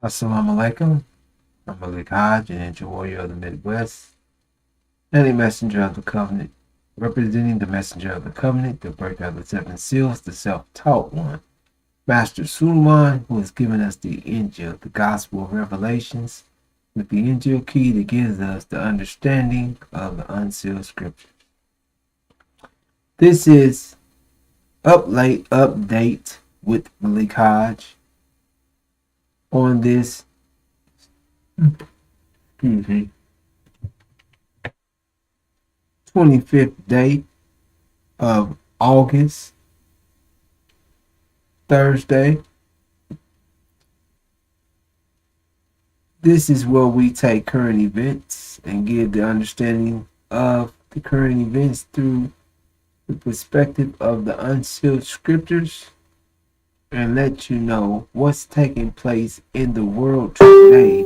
Assalamu alaikum. I'm Malik Hodge, an ancient warrior of the Midwest, and a messenger of the covenant, representing the messenger of the covenant, the breaker of the seven seals, the self-taught one, Master Suleiman, who has given us the Injil, the gospel of revelations, with the Injil key that gives us the understanding of the unsealed scripture. This is update with Malik Hodge on this 25th day of August, Thursday. This is where we take current events and give the understanding of the current events through the perspective of the unsealed scriptures and let you know what's taking place in the world today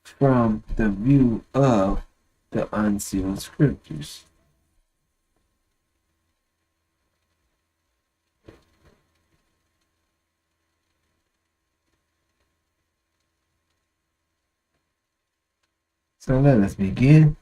from the view of the unsealed scriptures. So let us begin.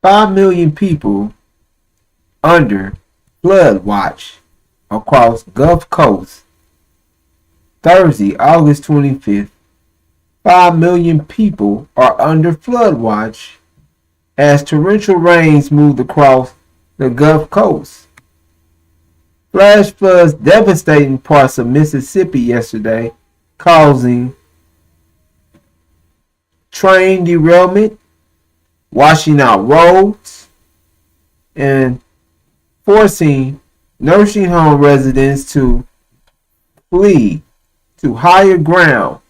Five million people under flood watch across Gulf Coast. Thursday, August 25th, 5 million people are under flood watch as torrential rains moved across the Gulf Coast. Flash floods devastating parts of Mississippi yesterday, causing train derailment, washing out roads, and forcing nursing home residents to flee to higher ground.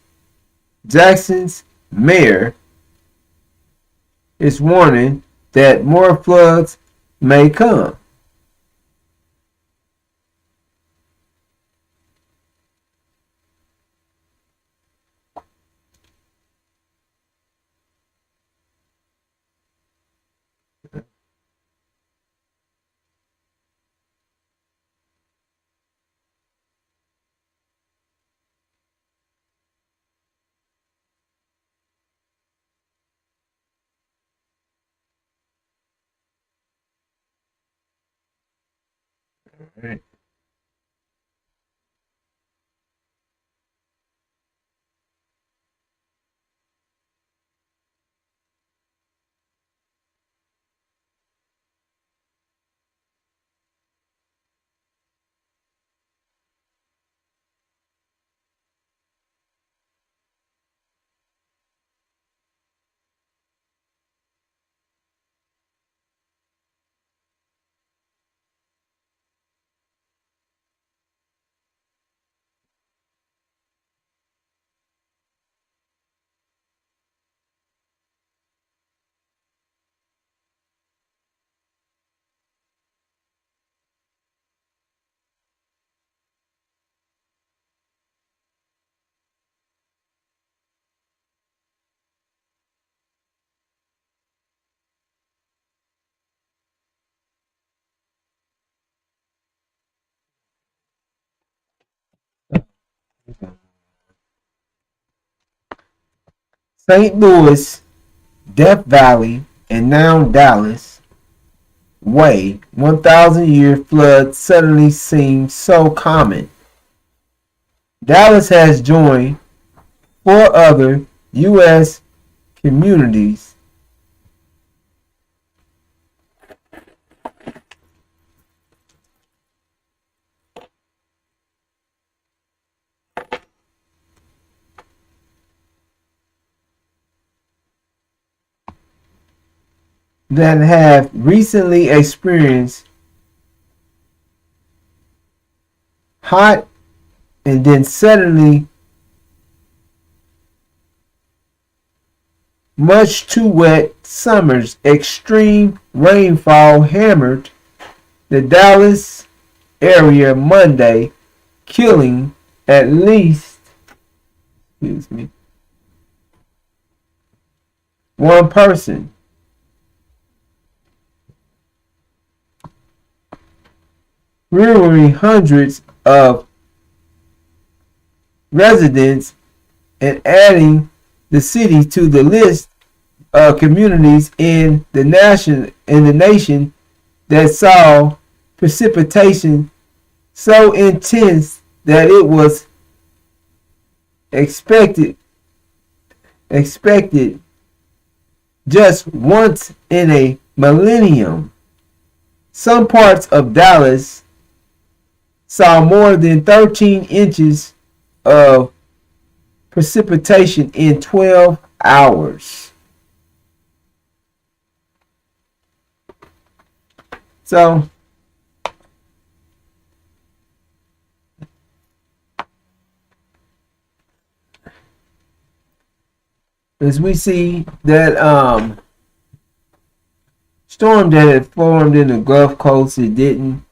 Jackson's mayor is warning that more floods may come. Right. St. Louis, Death Valley, and now Dallas way 1,000-year flood suddenly seems so common. Dallas has joined four other U.S. communities that have recently experienced hot and then suddenly much too wet summers. Extreme rainfall hammered the Dallas area Monday, killing at least, one person. Rearing hundreds of residents and adding the city to the list of communities in the nation that saw precipitation so intense that it was expected just once in a millennium. Some parts of Dallas saw more than 13 inches of precipitation in 12 hours. So, as we see that storm that had formed in the Gulf Coast, it didn't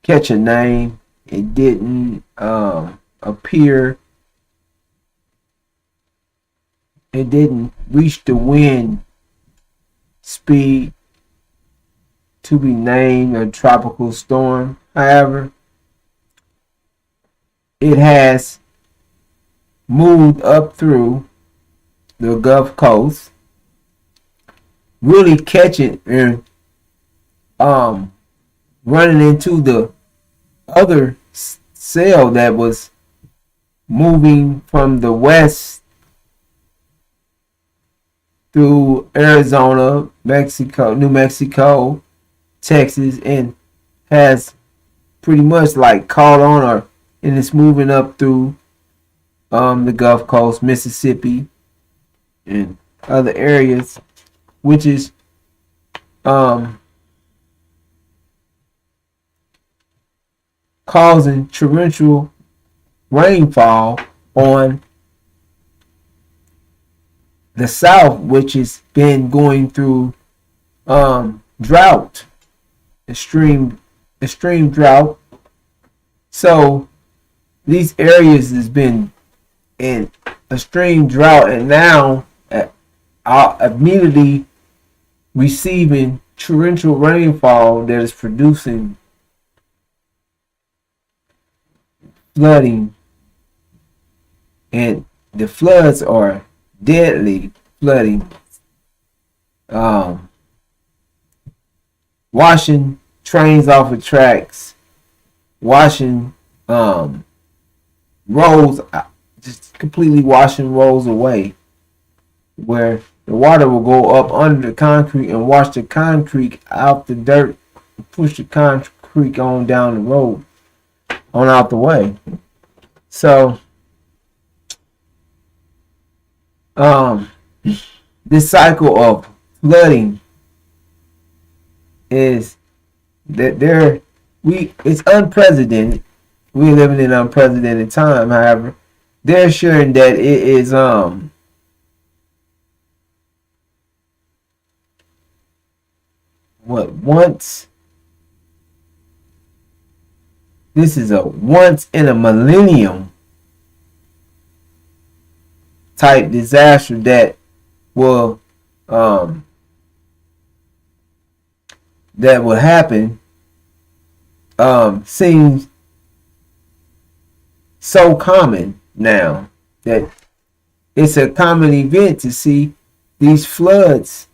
catch a name. It didn't appear. It didn't reach the wind speed to be named a tropical storm. However, it has moved up through the Gulf Coast, really catching and running into the other cell that was moving from the west through Arizona, Mexico, New Mexico, Texas, and has pretty much like caught on, or and it's moving up through the Gulf Coast, Mississippi, and other areas, which is causing torrential rainfall on the South, which has been going through drought, extreme drought. So these areas has been in extreme drought, and now are immediately receiving torrential rainfall that is producing flooding, and the floods are deadly flooding, washing trains off of tracks, washing roads, just completely washing roads away, where the water will go up under the concrete and wash the concrete out the dirt, and push the concrete on down the road, on out the way. So this cycle of flooding is that it's unprecedented. We're living in unprecedented time. However, they're assuring that it is this is a once in a millennium type disaster that will happen. Seems so common now that it's a common event to see these floods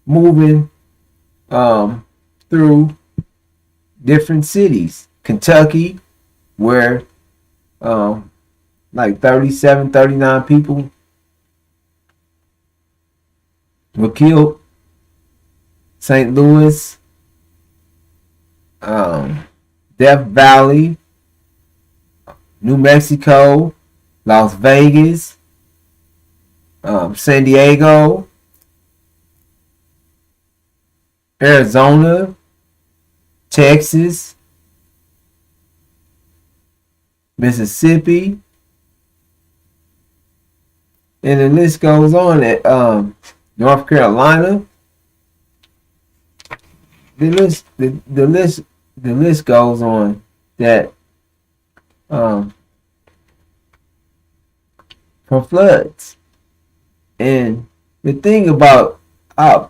moving through different cities. Kentucky, where like 37, 39 people were killed. St. Louis, Death Valley, New Mexico, Las Vegas, San Diego, Arizona, Texas, Mississippi, and the list goes on. At North Carolina, the list goes on that um, for floods. And the thing about uh,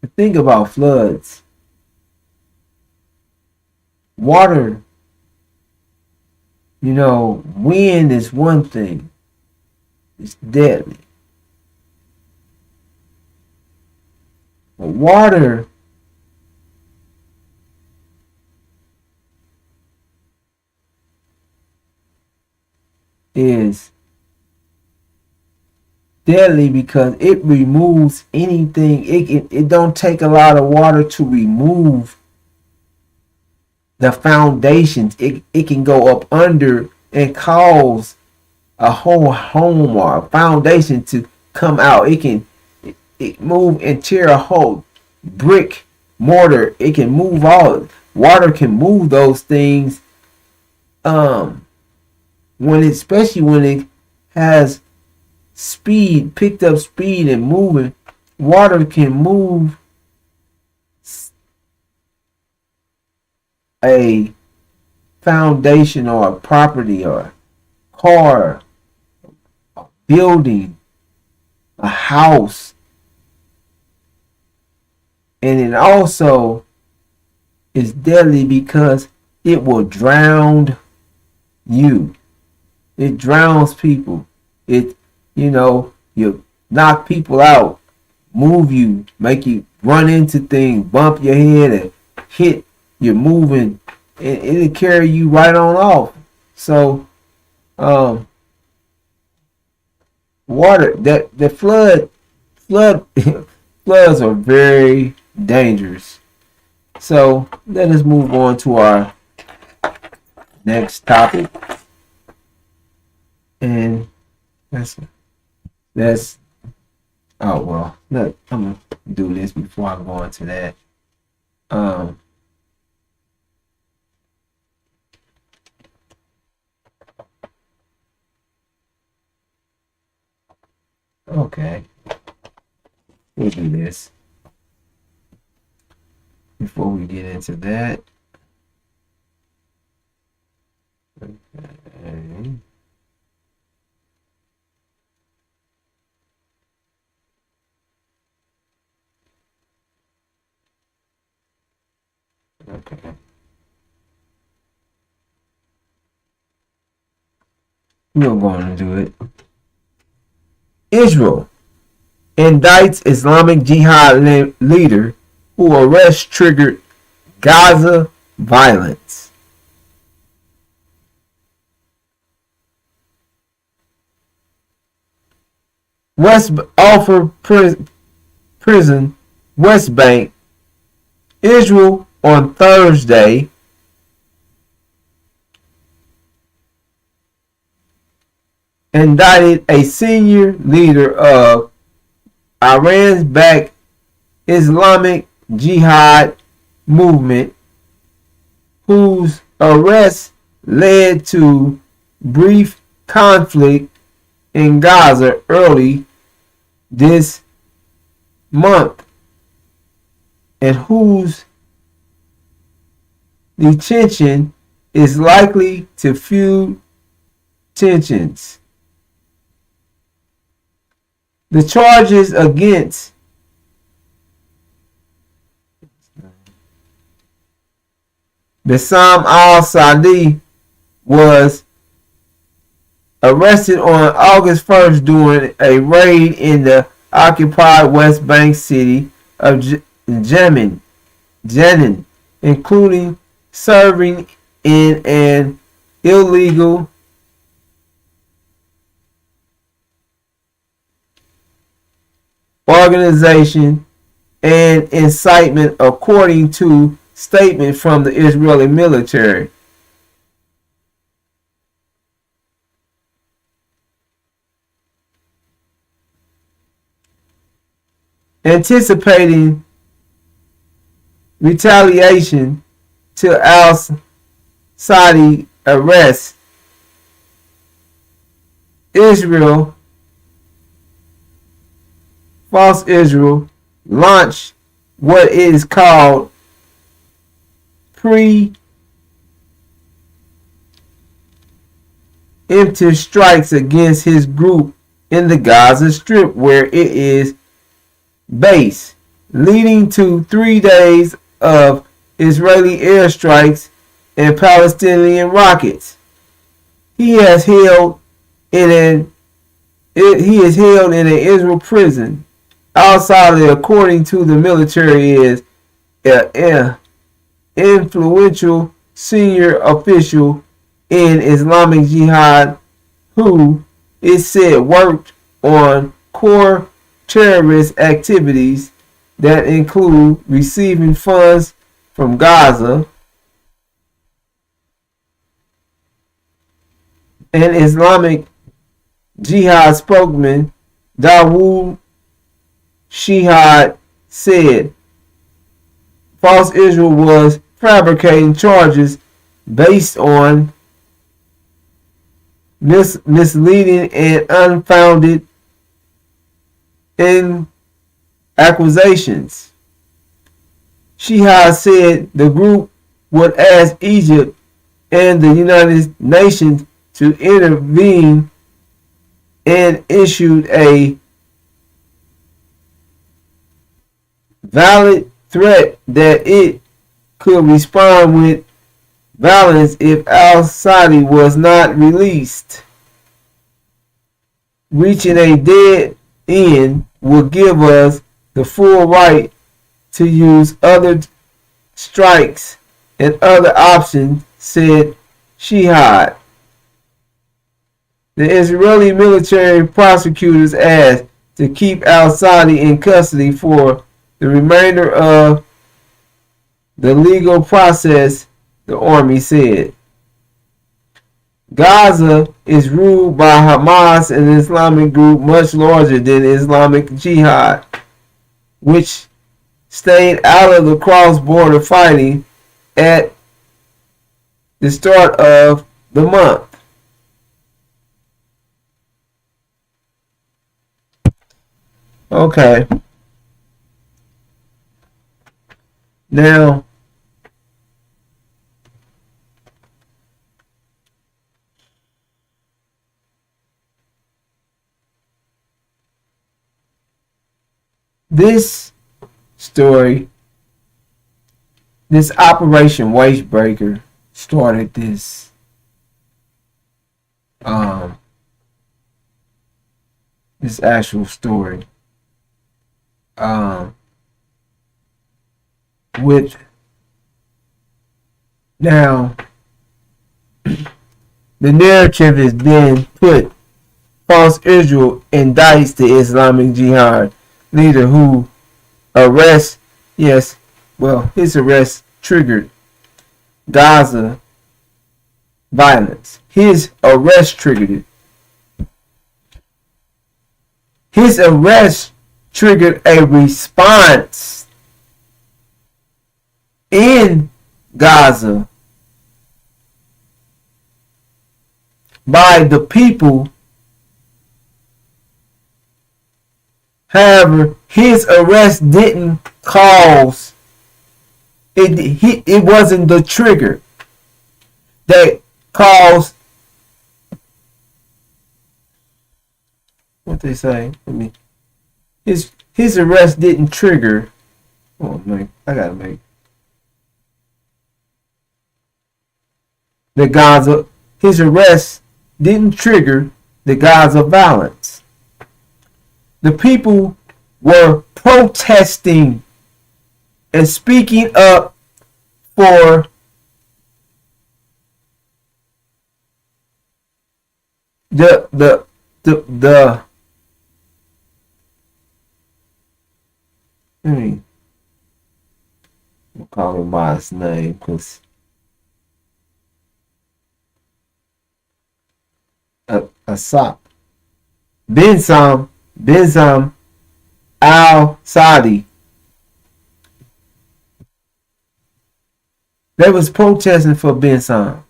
the thing about floods, water, wind is one thing. It's deadly. But water is deadly because it removes anything. It don't take a lot of water to remove the foundations. It can go up under and cause a whole home or a foundation to come out. It move and tear a whole brick mortar. It can move all. Water can move those things. Especially when it has speed, picked up speed and moving, water can move a foundation or a property or a car, a building, a house. And it also is deadly because it will drown you. It drowns people. You knock people out, move you, make you run into things, bump your head and hit. You're moving, and it'll carry you right on off. So, water that the flood floods are very dangerous. So let us move on to our next topic, and let's oh well, look, I'm gonna do this before I go into that. Okay, we'll do this before we get into that. Okay. Okay. We're going to do it. Israel indicts Islamic Jihad leader who arrest triggered Gaza violence. West offer prison West Bank. Israel on Thursday indicted a senior leader of Iran's backed Islamic Jihad movement, whose arrest led to brief conflict in Gaza early this month, and whose detention is likely to fuel tensions. The charges against Bassam al-Sadi was arrested on August 1st during a raid in the occupied West Bank city of Jenin, including serving in an illegal organization and incitement, according to statement from the Israeli military. Anticipating retaliation to al-Sadi arrest, Israel launched what is called preemptive strikes against his group in the Gaza Strip, where it is based, leading to 3 days of Israeli airstrikes and Palestinian rockets. He is held in an Israel prison. Outside, according to the military, is an influential senior official in Islamic Jihad who is said worked on core terrorist activities that include receiving funds from Gaza. An Islamic Jihad spokesman, Dawood Shihad, said False Israel was fabricating charges based on misleading and unfounded accusations. Shihad said the group would ask Egypt and the United Nations to intervene and issued a valid threat that it could respond with violence if al-Sadi was not released. Reaching a dead end will give us the full right to use other strikes and other options, said Shihad. The Israeli military prosecutors asked to keep al-Sadi in custody for the remainder of the legal process, the army said. Gaza is ruled by Hamas, an Islamic group much larger than Islamic Jihad, which stayed out of the cross-border fighting at the start of the month. Okay. Now, this story, this Operation Wastebreaker started this this actual story. Which now the narrative has been put False Israel indicts the Islamic Jihad leader who his arrest triggered Gaza violence. His arrest triggered it. His arrest triggered a response in Gaza by the people. However, his arrest didn't cause it. It wasn't the trigger that caused what they say. His arrest didn't trigger. Oh man, I gotta make the Gaza. His arrest didn't trigger the Gaza violence. The people were protesting and speaking up for the we'll call him by his name because Assad Bensam al-Sadi. They was protesting for Bensam,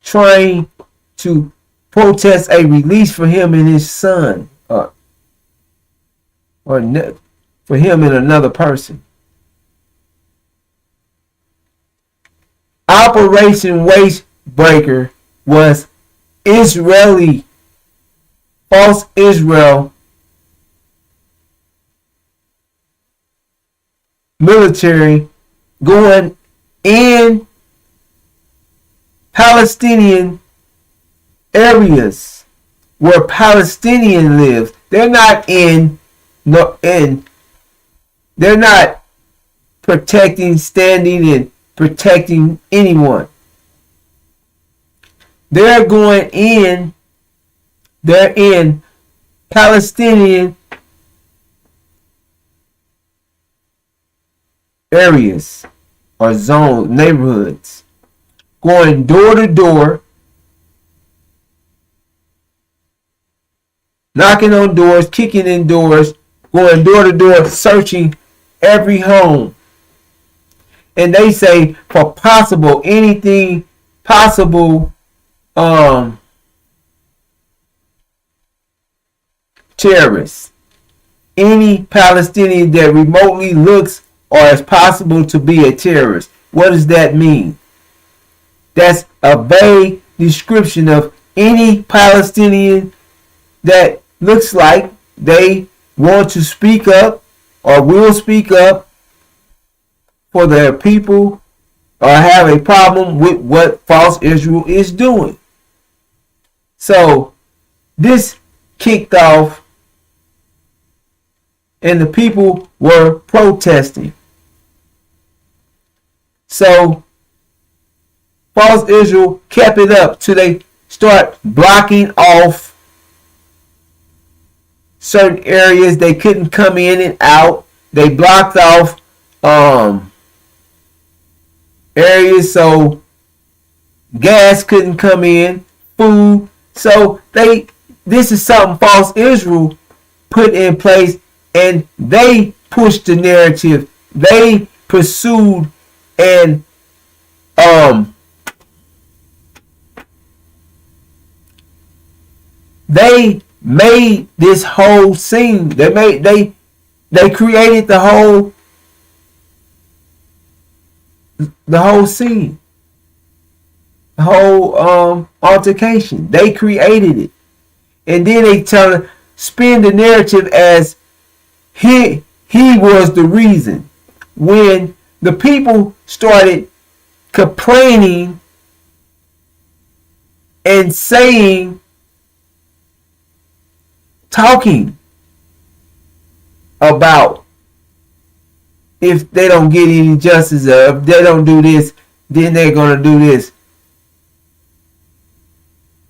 trying to protest a release for him and his son. for him and another person. Operation Wastebreaker was Israeli, false Israel military going in Palestinian areas where Palestinian lives. They're not they're not standing and protecting anyone. They're in Palestinian areas or zones, neighborhoods, going door to door, knocking on doors, kicking in doors, going door to door, searching every home. And they say for anything possible terrorists, any Palestinian that remotely looks or is possible to be a terrorist. What does that mean? That's a vague description of any Palestinian that looks like they want to speak up or will speak up for their people or have a problem with what false Israel is doing. So this kicked off and the people were protesting. So false Israel kept it up till they start blocking off certain areas. They couldn't come in and out. They blocked off areas so gas couldn't come in, food. So this is something false Israel put in place, and they pushed the narrative. They pursued and they made this whole scene. They created the whole scene, the whole altercation. They created it, and then they spin the narrative as he was the reason. When the people started complaining and talking about if they don't get any justice, or if they don't do this, then they're going to do this.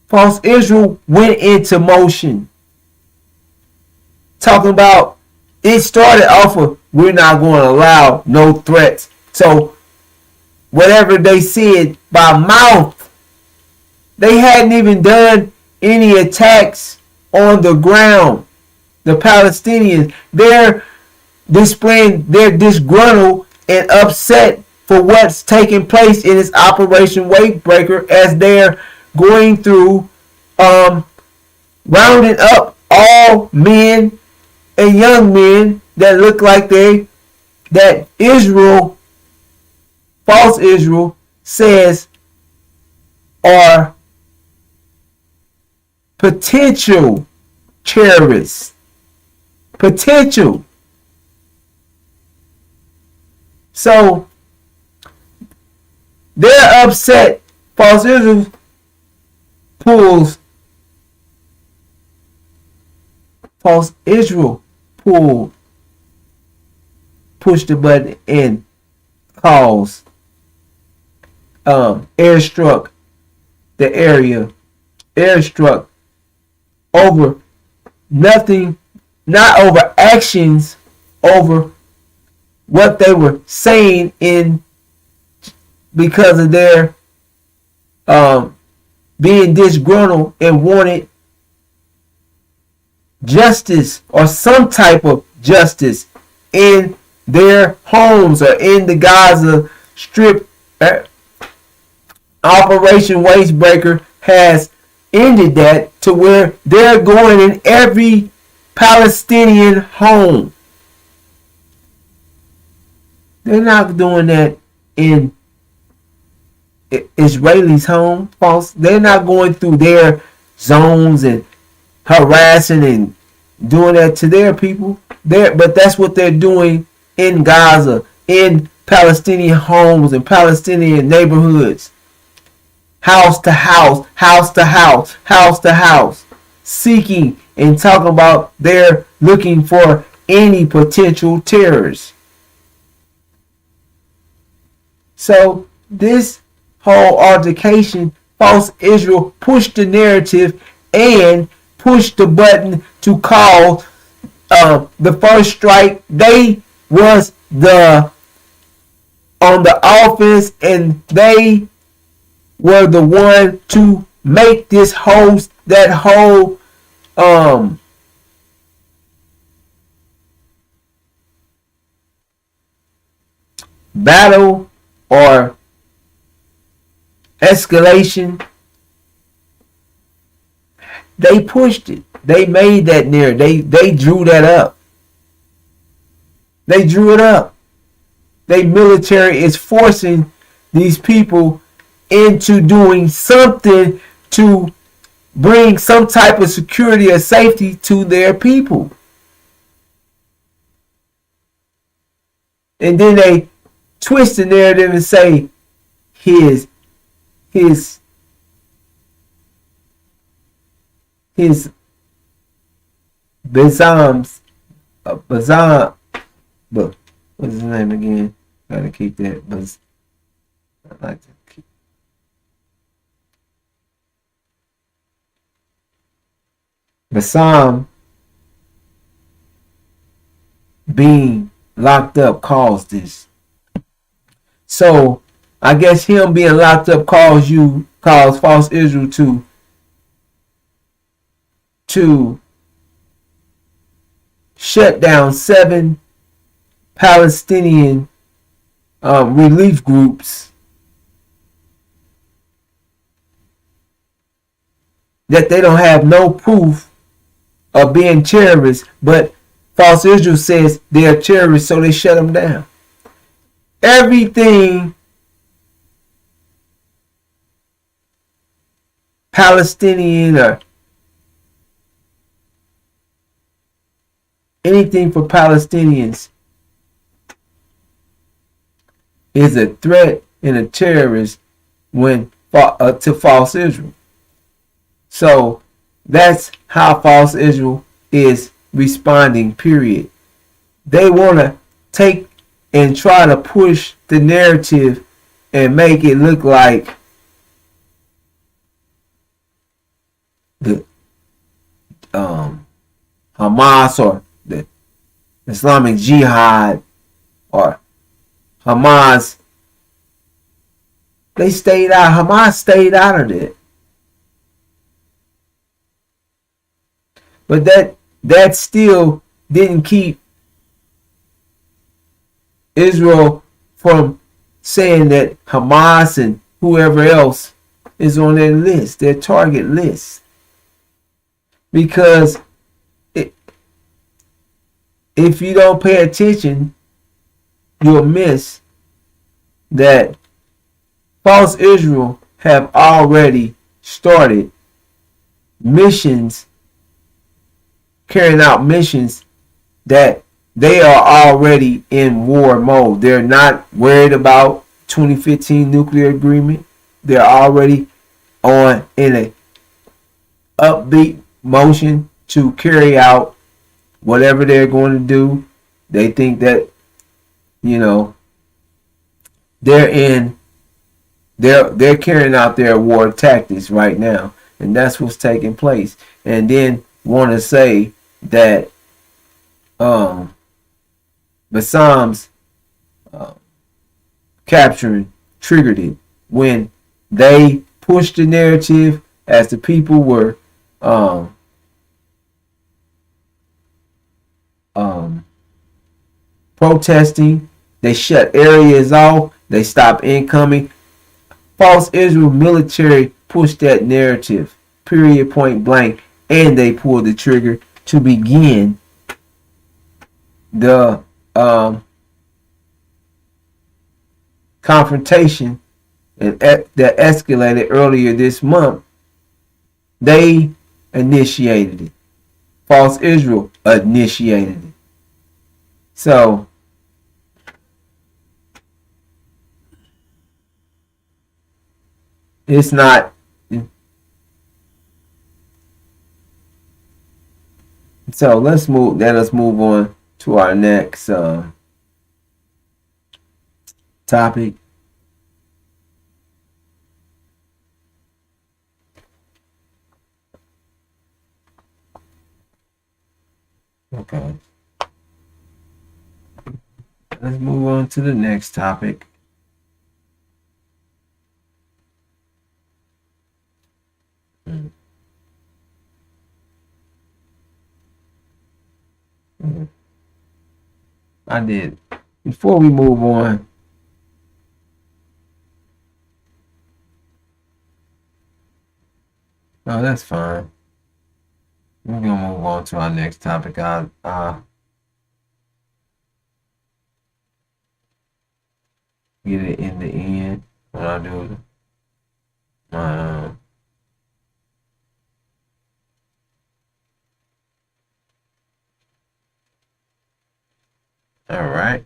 False Israel went into motion. Talking about, it started off of, we're not going to allow no threats. So whatever they said by mouth, they hadn't even done any attacks on the ground. The Palestinians, they're displaying their disgruntled and upset for what's taking place in this Operation Wastebreaker, as they're going through rounding up all men and young men that look like that Israel, false Israel, says are potential terrorists. Potential. So they're upset. False Israel pushed the button and caused airstruck the area. Airstruck over nothing, not over actions, over what they were saying because of their being disgruntled and wanted justice or some type of justice in their homes or in the Gaza Strip. Operation Wastebreaker has ended that to where they're going in every Palestinian home. They're not doing that in Israelis' home. False. They're not going through their zones and harassing and doing that to their people. But that's what they're doing in Gaza, in Palestinian homes and Palestinian neighborhoods. House to house, house to house, house to house. Seeking and talking about they're looking for any potential terrorists. So this whole altercation, false Israel pushed the narrative and pushed the button to call the first strike. They was on the offense, and they were the one to make this whole battle or escalation. They pushed it. They made that narrative. They drew that up. They drew it up. They military is forcing these people into doing something to bring some type of security or safety to their people. And then they twist the narrative and say his Bazam's Bazam, but what's his name again? Gotta keep that. But I like to keep Bassam being locked up caused this. So I guess him being locked up caused false Israel to shut down 7 Palestinian relief groups that they don't have no proof of being terrorists, but false Israel says they're terrorists, so they shut them down. Everything Palestinian or anything for Palestinians is a threat and a terrorist to false Israel. So that's how false Israel is responding, period. They want to take and try to push the narrative and make it look like the Hamas or the Islamic Jihad or Hamas, Hamas stayed out of it. But that still didn't keep Israel from saying that Hamas and whoever else is on their list, their target list. Because if you don't pay attention, you'll miss that false Israel have already started carrying out missions that they are already in war mode. They're not worried about 2015 nuclear agreement. They're already in a upbeat motion to carry out whatever they're going to do. They think that, they're carrying out their war tactics right now, and that's what's taking place. And then want to say that Bassam's capturing triggered it when they pushed the narrative as the people were protesting. They shut areas off. They stopped incoming. False Israel military pushed that narrative, period, point blank, and they pulled the trigger to begin the confrontation that escalated earlier this month. They initiated it. False Israel initiated it. So it's not. So let's move. Let us move on to our next topic. Okay. Let's move on to the next topic. I did. Before we move on, oh, that's fine. We're gonna move on to our next topic. I'll get it in the end when I do my all right.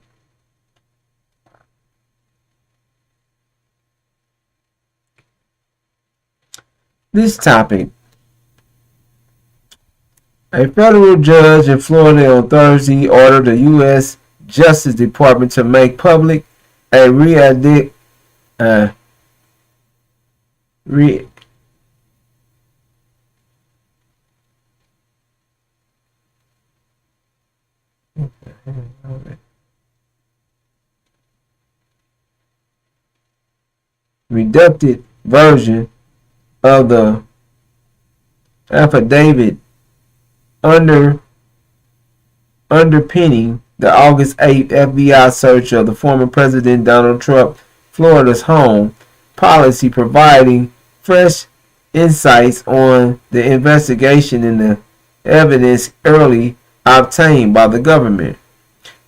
This topic. A federal judge in Florida on Thursday ordered the U.S. Justice Department to make public a reacted redacted version of the affidavit underpinning the August 8th FBI search of the former President Donald Trump Florida's home, policy providing fresh insights on the investigation and the evidence early obtained by the government.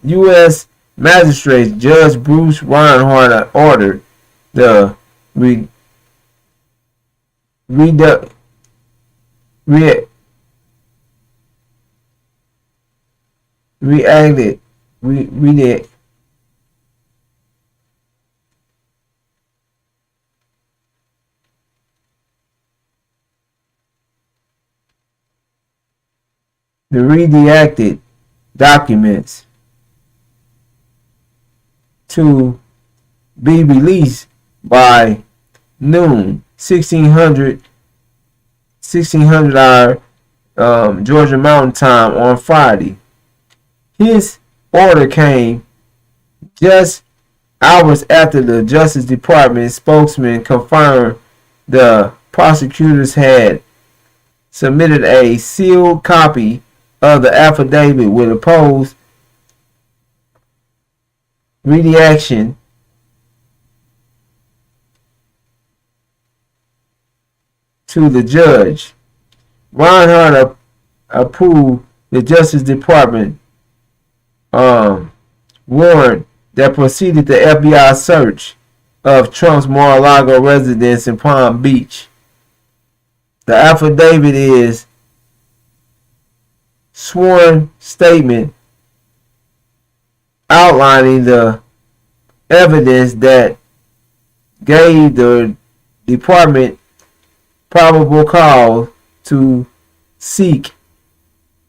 U.S. Magistrate Judge Bruce Reinhardt ordered the redacted documents to be released by noon 1600 hour Georgia Mountain Time on Friday. His order came just hours after the Justice Department spokesman confirmed the prosecutors had submitted a sealed copy of the affidavit with opposed redaction to the judge. Reinhardt approved the Justice Department warrant that preceded the FBI search of Trump's Mar-a-Lago residence in Palm Beach. The affidavit is sworn statement outlining the evidence that gave the department probable cause to seek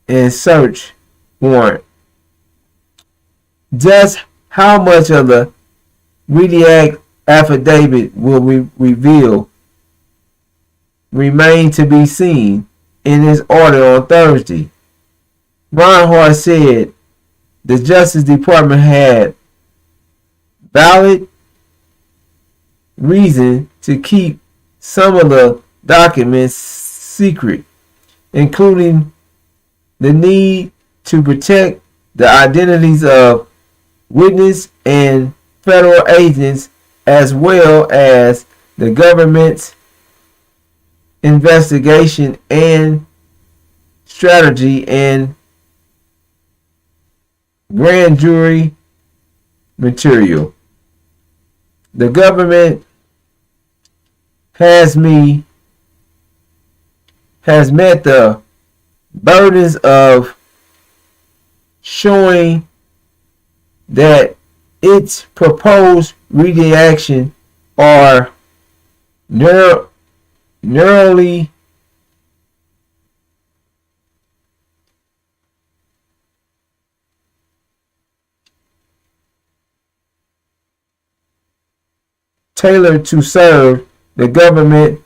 and search warrant. Just how much of the redact affidavit will reveal remain to be seen in his order on Thursday. Reinhardt said the Justice Department had valid reason to keep some of the documents secret, including the need to protect the identities of witnesses and federal agents, as well as the government's investigation and strategy and grand jury material. The government has met the burdens of showing that its proposed redirection are narrowly tailored to serve the government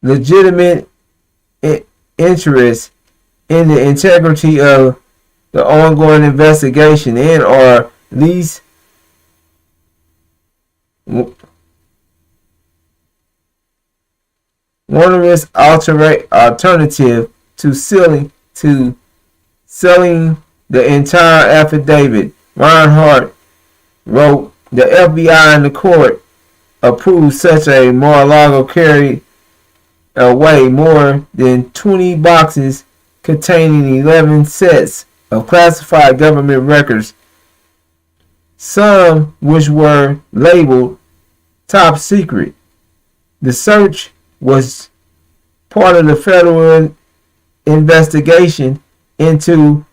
legitimate interests in the integrity of the ongoing investigation and are least onerous alternative to selling the entire affidavit. Reinhardt wrote, the FBI and the court approved such a Mar-a-Lago carried away more than 20 boxes containing 11 sets of classified government records, some which were labeled top secret. The search was part of the federal investigation into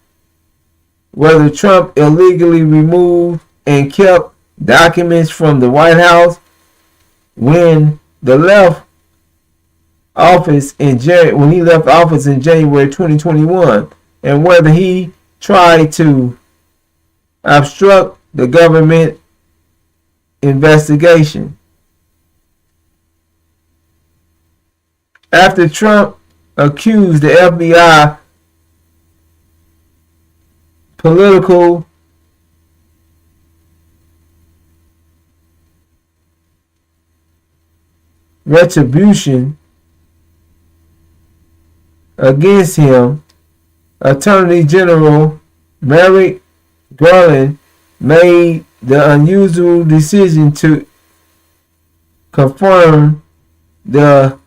whether Trump illegally removed and kept documents from the White House when he left office in January 2021, and whether he tried to obstruct the government investigation. After Trump accused the FBI political retribution against him, Attorney General Merrick Garland made the unusual decision to confirm the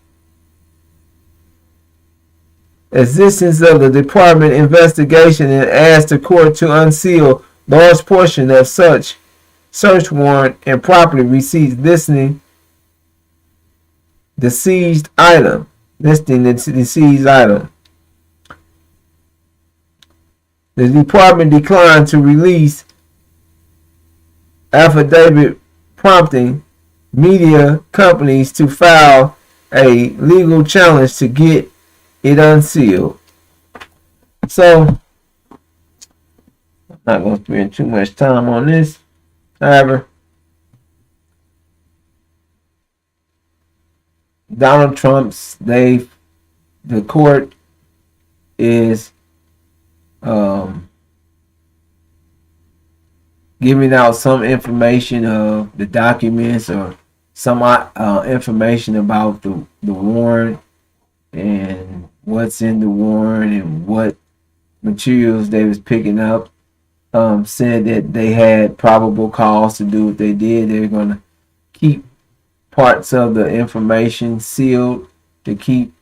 existence of the department investigation and asked the court to unseal large portion of such search warrant and property receipts listing the seized item. The department declined to release affidavit prompting media companies to file a legal challenge to get it unsealed. So, I'm not going to spend too much time on this. However, Donald Trump's, the court is giving out some information of the documents or some information about the warrant and what's in the warrant and what materials they was picking up. Said that they had probable cause to do what they did. They're going to keep parts of the information sealed to keep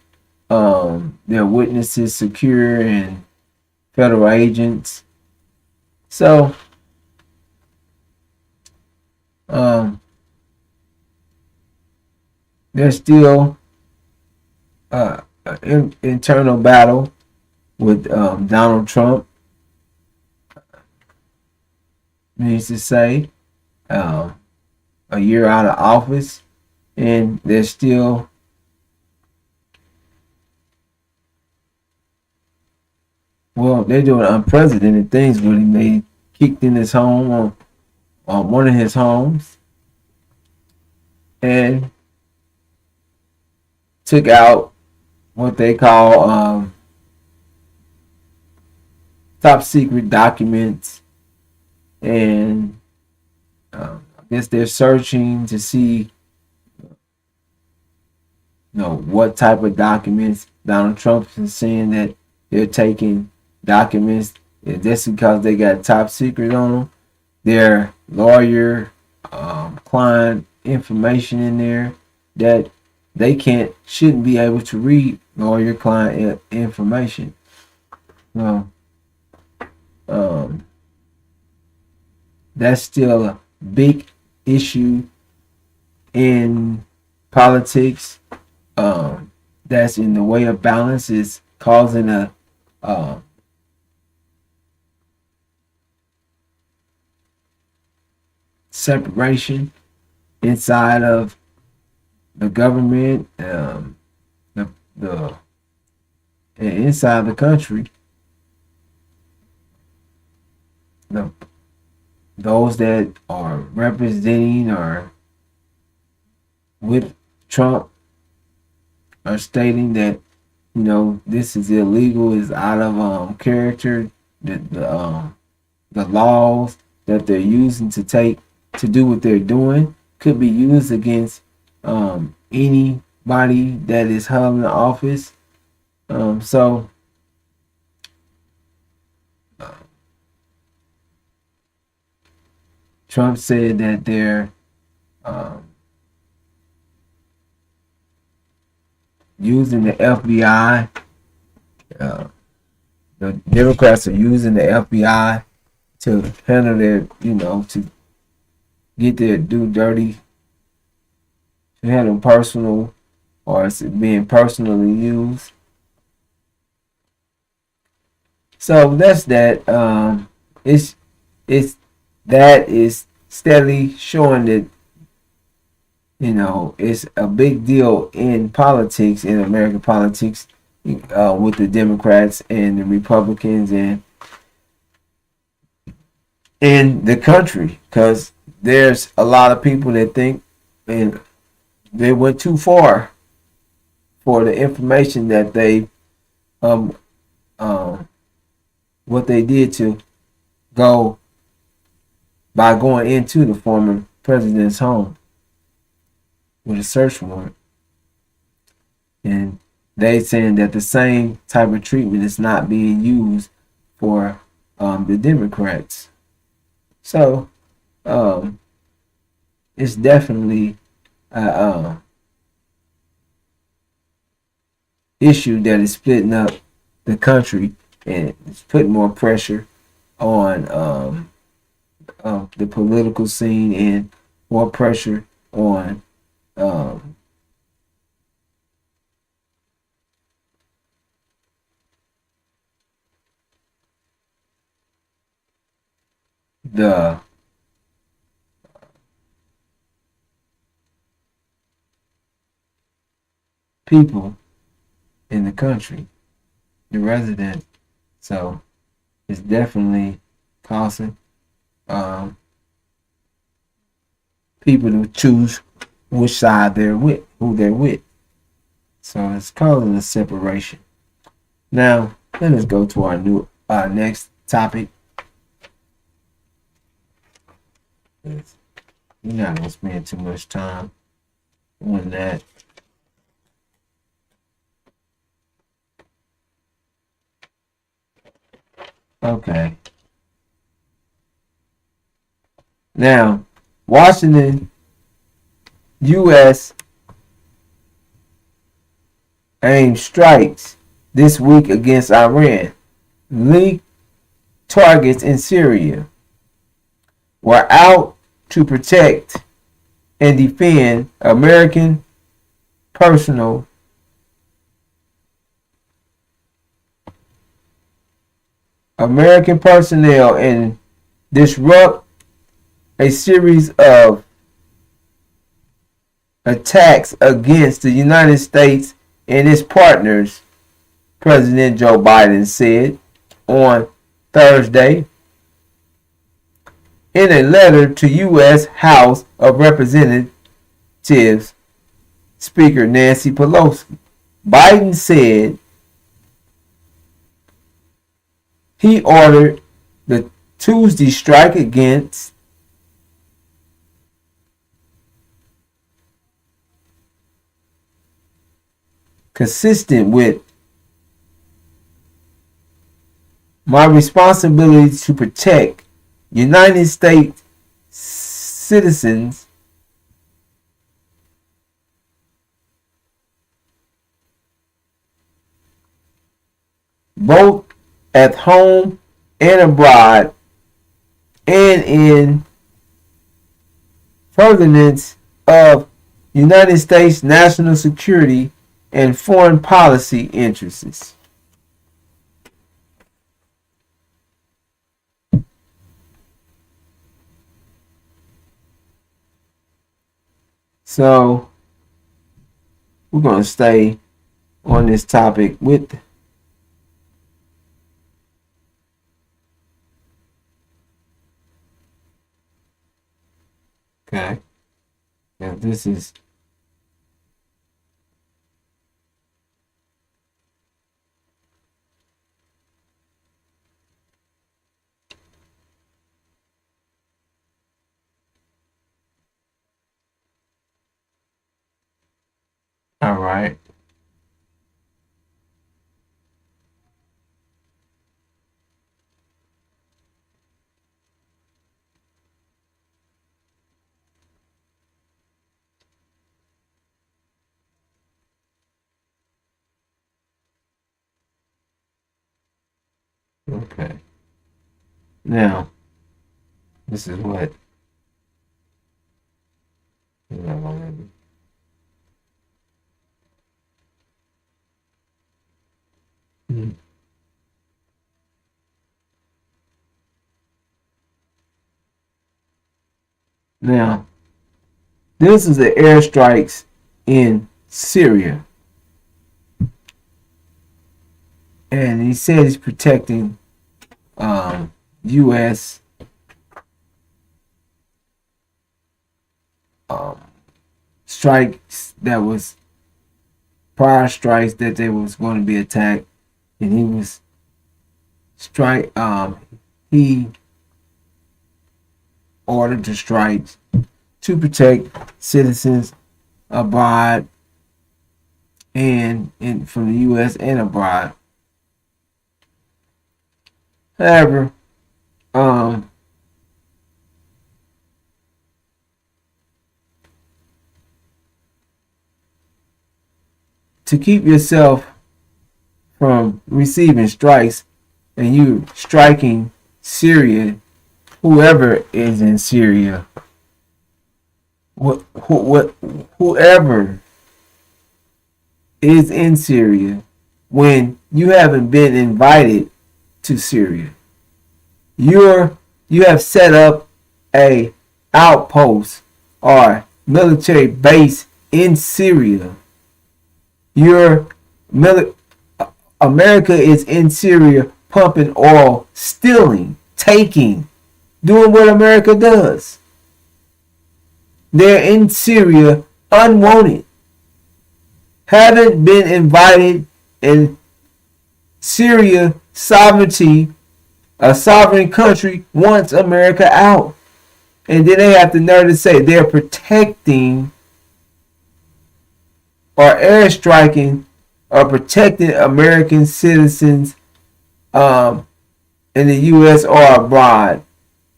their witnesses secure and federal agents. So there's still an internal battle with Donald Trump. Means to say a year out of office, and there's still they're doing unprecedented things with him. They kicked in his home on one of his homes and took out what they call top secret documents, and I guess they're searching to see what type of documents. Donald Trump is saying that they're taking documents just because they got top secret on them. Their lawyer, client information in there that they shouldn't be able to read all your client information. Well, that's still a big issue in politics. That's in the way of balance, is causing a separation inside of the government, the inside the country. Those that are representing or with Trump are stating that, this is illegal, is out of character. The laws that they're using to do what they're doing could be used against anybody that is held in office. So Trump said that they're using the FBI. The Democrats are using the FBI to handle their, to get their do dirty, to handle personal, or it's being personally used. So that's that. That is steadily showing that, it's a big deal in politics, in American politics, with the Democrats and the Republicans and in the country, because there's a lot of people that think and they went too far for the information that they what they did to go by going into the former president's home with a search warrant. And they saying that the same type of treatment is not being used for the Democrats. So it's definitely an issue that is splitting up the country, and it's putting more pressure on the political scene, and more pressure on the people in the country, the residents. So it's definitely causing people to choose which side they're with, who they're with. So it's causing a separation. Now let us go to our next topic. We're not gonna spend too much time on that. Okay. Now, Washington, U.S. aimed strikes this week against Iran. Leaked targets in Syria were out to protect and defend American personnel and disrupt a series of attacks against the United States and its partners, President Joe Biden said on Thursday in a letter to U.S. House of Representatives Speaker Nancy Pelosi. Biden said he ordered the Tuesday strike against consistent with my responsibility to protect United States citizens both at home and abroad, and in furtherance of United States national security and foreign policy interests. So we're going to stay on this topic with okay. Now this is all right. Okay. Now, this is what. Now, this is the airstrikes in Syria. And he said he's protecting U.S. Strikes that was prior strikes that they was going to be attacked, and he was he ordered the strikes to protect citizens abroad and from the U.S. and abroad. However, to keep yourself from receiving strikes and you striking Syria, whoever is in Syria, whoever is in Syria, when you haven't been invited to Syria, you have set up a outpost or military base in Syria. America is in Syria pumping oil, stealing, taking, doing what America does. They're in Syria unwanted. Haven't been invited, and Syria sovereignty, a sovereign country, wants America out. And then they have the nerve to say they're protecting or airstriking or protecting American citizens in the U.S. or abroad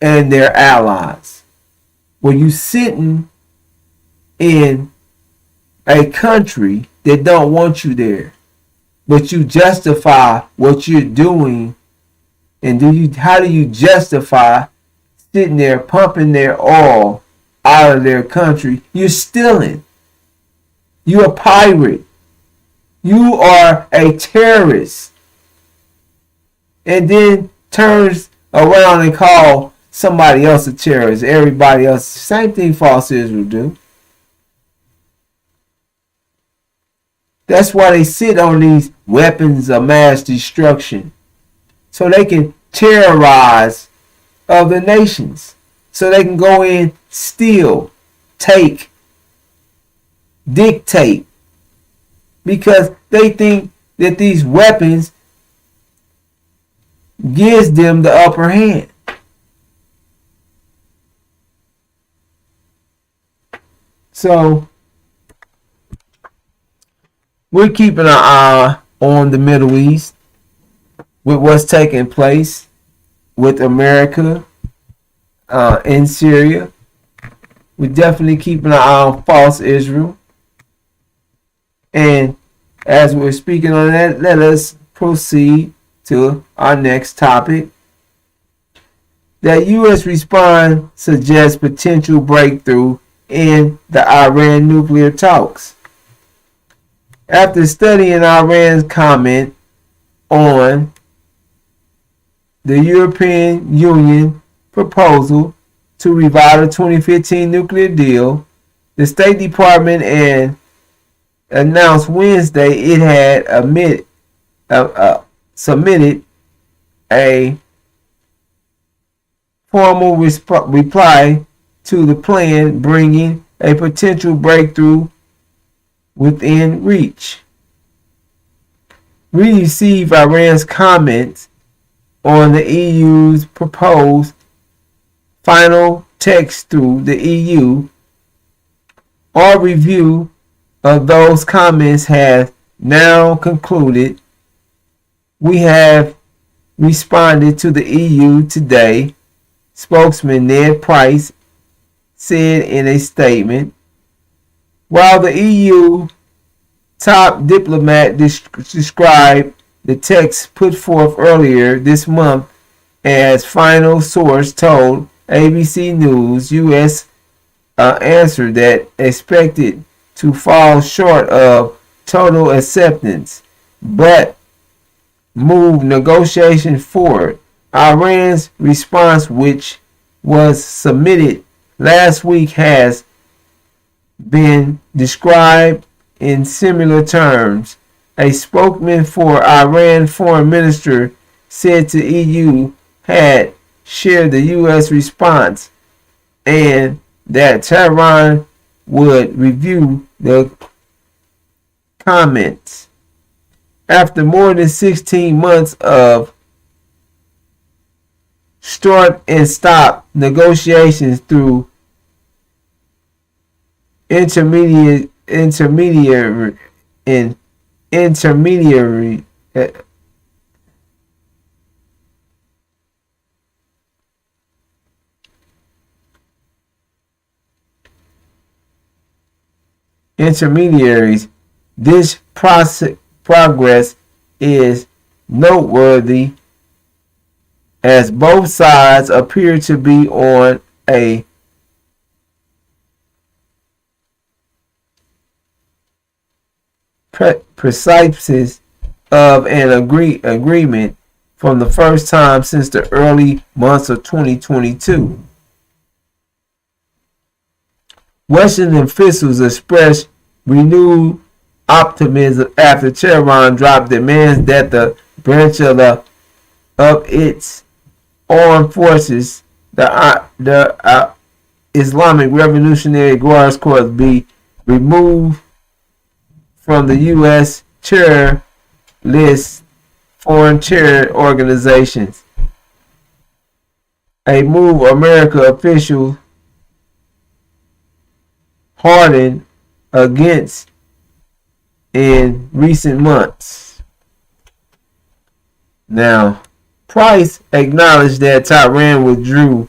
and their allies. Well, you sitting in a country that don't want you there, but you justify what you're doing, and how do you justify sitting there pumping their oil out of their country? You're stealing. You're a pirate. You are a terrorist. And then turns around and call somebody else a terrorist. Everybody else. Same thing false Israel do. That's why they sit on these weapons of mass destruction. So they can terrorize other nations. So they can go in, steal, take, dictate, because they think that these weapons gives them the upper hand. So we're keeping an eye on the Middle East with what's taking place with America in Syria. We're definitely keeping an eye on false Israel. And as we're speaking on that, let us proceed to our next topic. That U.S. response suggests potential breakthrough in the Iran nuclear talks. After studying Iran's comment on the European Union proposal to revive the 2015 nuclear deal, the State Department announced Wednesday it had submitted a formal reply to the plan, bringing a potential breakthrough within reach. We received Iran's comments on the EU's proposed final text through the EU. Our review of those comments has now concluded. We have responded to the EU today, spokesman Ned Price said in a statement. While the EU top diplomat described the text put forth earlier this month as final, source told ABC News, U.S. answer that expected to fall short of total acceptance, but move negotiations forward. Iran's response, which was submitted last week, has been described in similar terms. A spokesman for Iran foreign minister said the EU had shared the U.S. response and that Tehran would review the comments. After more than 16 months of start and stop negotiations through intermediary intermediaries, this progress is noteworthy as both sides appear to be on a precipice of an agreement from the first time since the early months of 2022. Western officials expressed renewed optimism after Tehran dropped demands that the branch of its armed forces, the Islamic Revolutionary Guards Corps, be removed from the U.S. terror list, foreign terror organizations. A move American officials hardened against in recent months. Now, Price acknowledged that Tehran withdrew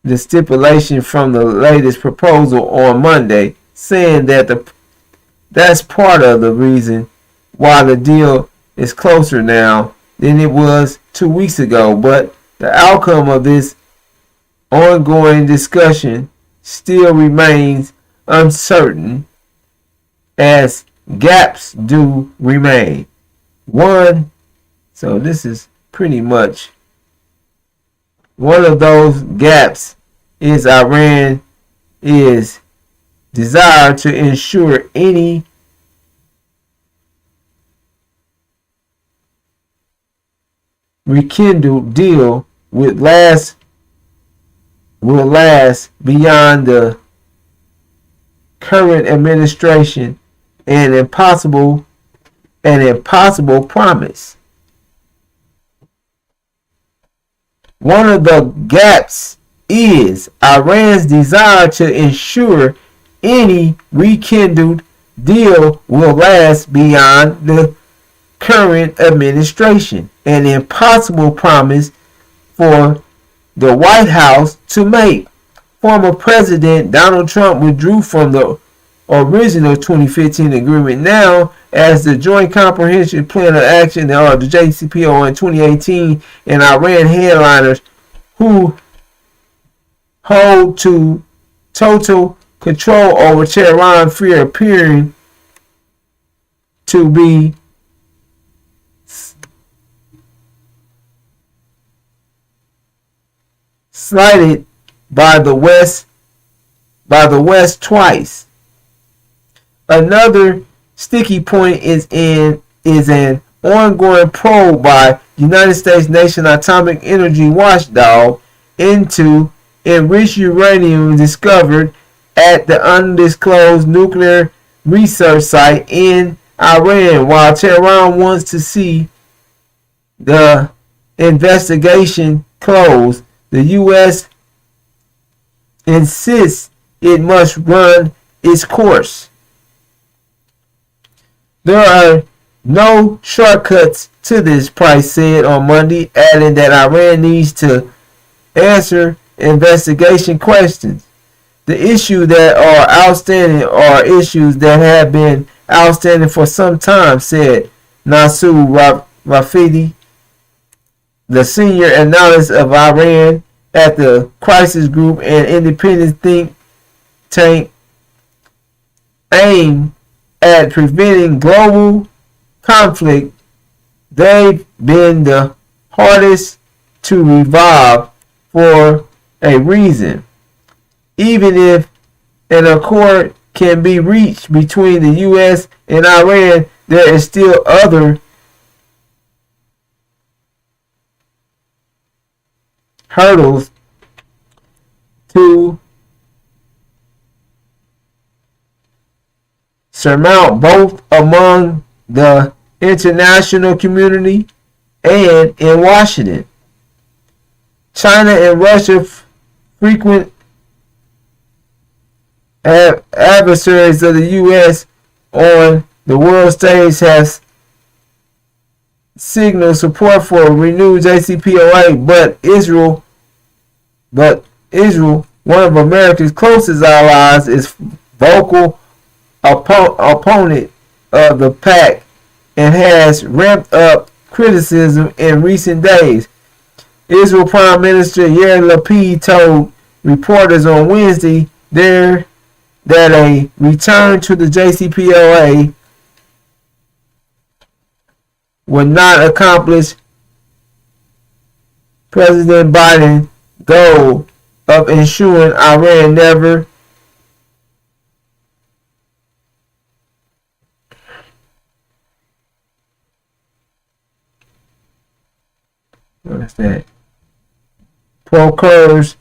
the stipulation from the latest proposal on Monday, saying that that's part of the reason why the deal is closer now than it was 2 weeks ago. But the outcome of this ongoing discussion still remains uncertain, as gaps do remain. So this is pretty much one of those gaps is Iran is desire to ensure any rekindled deal will last beyond the current administration, an impossible promise. One of the gaps is Iran's desire to ensure any rekindled deal will last beyond the current administration, an impossible promise for the White House to make. Former President Donald Trump withdrew from the original 2015 agreement. Now as the Joint Comprehensive Plan of Action, or the JCPOA, in 2018, and Iran headliners who hold to total control over Tehran fear appearing to be slighted by the West twice. Another sticky point is an ongoing probe by United States Nation Atomic Energy Watchdog into enriched uranium discovered at the undisclosed nuclear research site in Iran. While Tehran wants to see the investigation closed, the U.S. insists it must run its course. There are no shortcuts to this, Price said on Monday, adding that Iran needs to answer investigation questions. The issues that are outstanding are issues that have been outstanding for some time, said Nasser Rafidi, the senior analyst of Iran at the Crisis Group, an independent think tank aimed at preventing global conflict. They've been the hardest to revive for a reason. Even if an accord can be reached between the U.S. and Iran, there is still other hurdles to surmount, both among the international community and in Washington. China and Russia, frequent adversaries of the U.S. on the world stage, have signaled support for a renewed JCPOA, but Israel, one of America's closest allies, is vocal opponent of the pact and has ramped up criticism in recent days. Israel Prime Minister Yair Lapid told reporters on Wednesday that a return to the JCPOA would not accomplish President Biden's goal of ensuring Iran never procures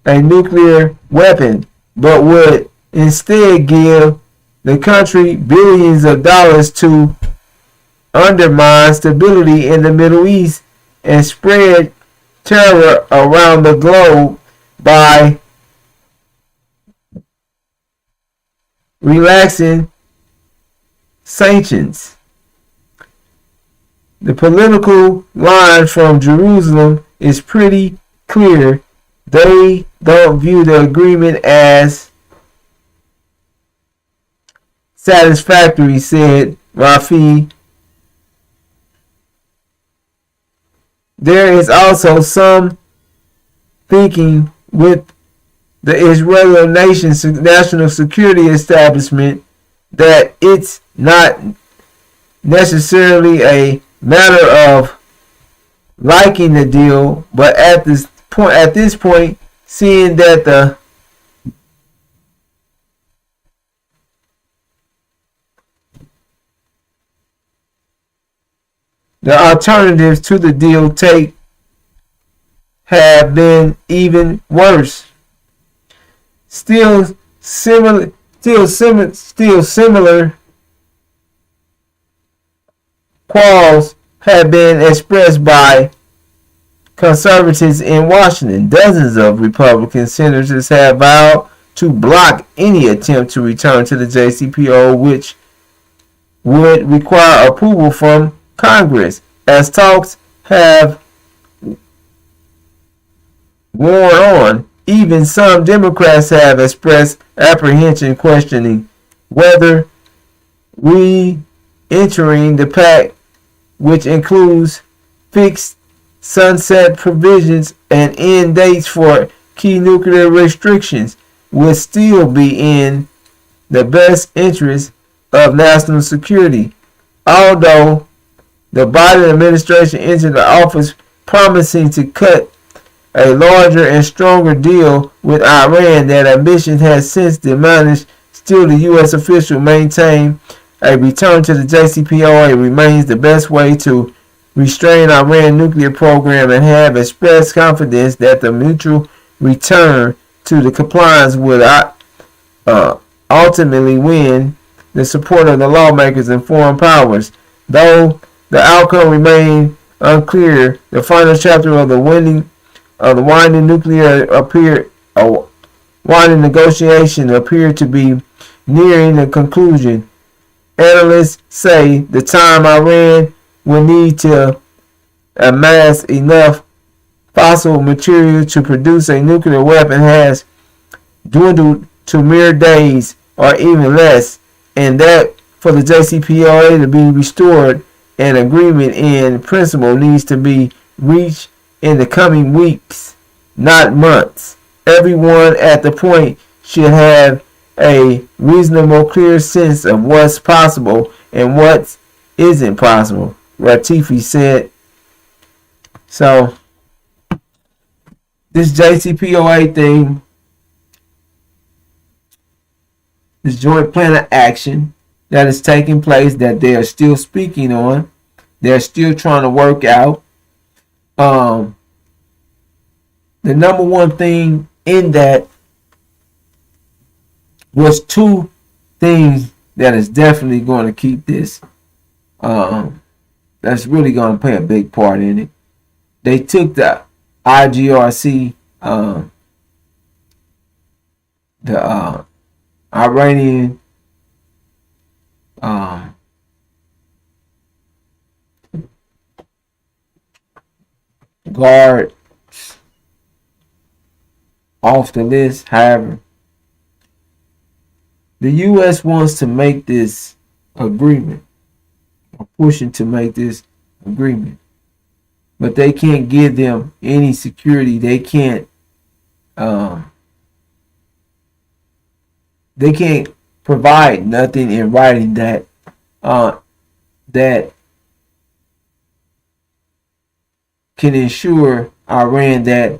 a nuclear weapon, but would instead give the country billions of dollars to undermine stability in the Middle East and spread terror around the globe by relaxing sanctions. The political line from Jerusalem is pretty clear. They don't view the agreement as satisfactory, said Rafi. There is also some thinking with the Israeli national security establishment that it's not necessarily a matter of liking the deal, but at this point, seeing that the alternatives to the deal have been even worse. Still similar qualms have been expressed by conservatives in Washington. Dozens of Republican senators have vowed to block any attempt to return to the JCPOA, which would require approval from Congress. As talks have worn on, even some Democrats have expressed apprehension, questioning whether re-entering the pact, which includes fixed sunset provisions and end dates for key nuclear restrictions, would still be in the best interest of national security. Although the Biden administration entered the office promising to cut a larger and stronger deal with Iran, that ambition has since diminished. Still, the U.S. official maintained a return to the JCPOA remains the best way to restrain Iran's nuclear program, and have expressed confidence that the mutual return to the compliance would ultimately win the support of the lawmakers and foreign powers. Though the outcome remained unclear, the final chapter of the winding negotiation appeared to be nearing a conclusion. Analysts say the time Iran will need to amass enough fossil material to produce a nuclear weapon has dwindled to mere days or even less, and that for the JCPOA to be restored, an agreement in principle needs to be reached in the coming weeks, not months. Everyone at the point should have a reasonable, clear sense of what's possible and what isn't possible, Ratifi said. So, this JCPOA thing, this joint plan of action that is taking place, that they are still speaking on, they're still trying to work out. The number one thing in that was two things that is definitely going to keep this. That's really going to play a big part in it. They took the IGRC, the Iranian guard off the list. However, the U.S. wants to make this agreement, or pushing to make this agreement, but they can't give them any security. They can't provide nothing in writing that that can ensure Iran that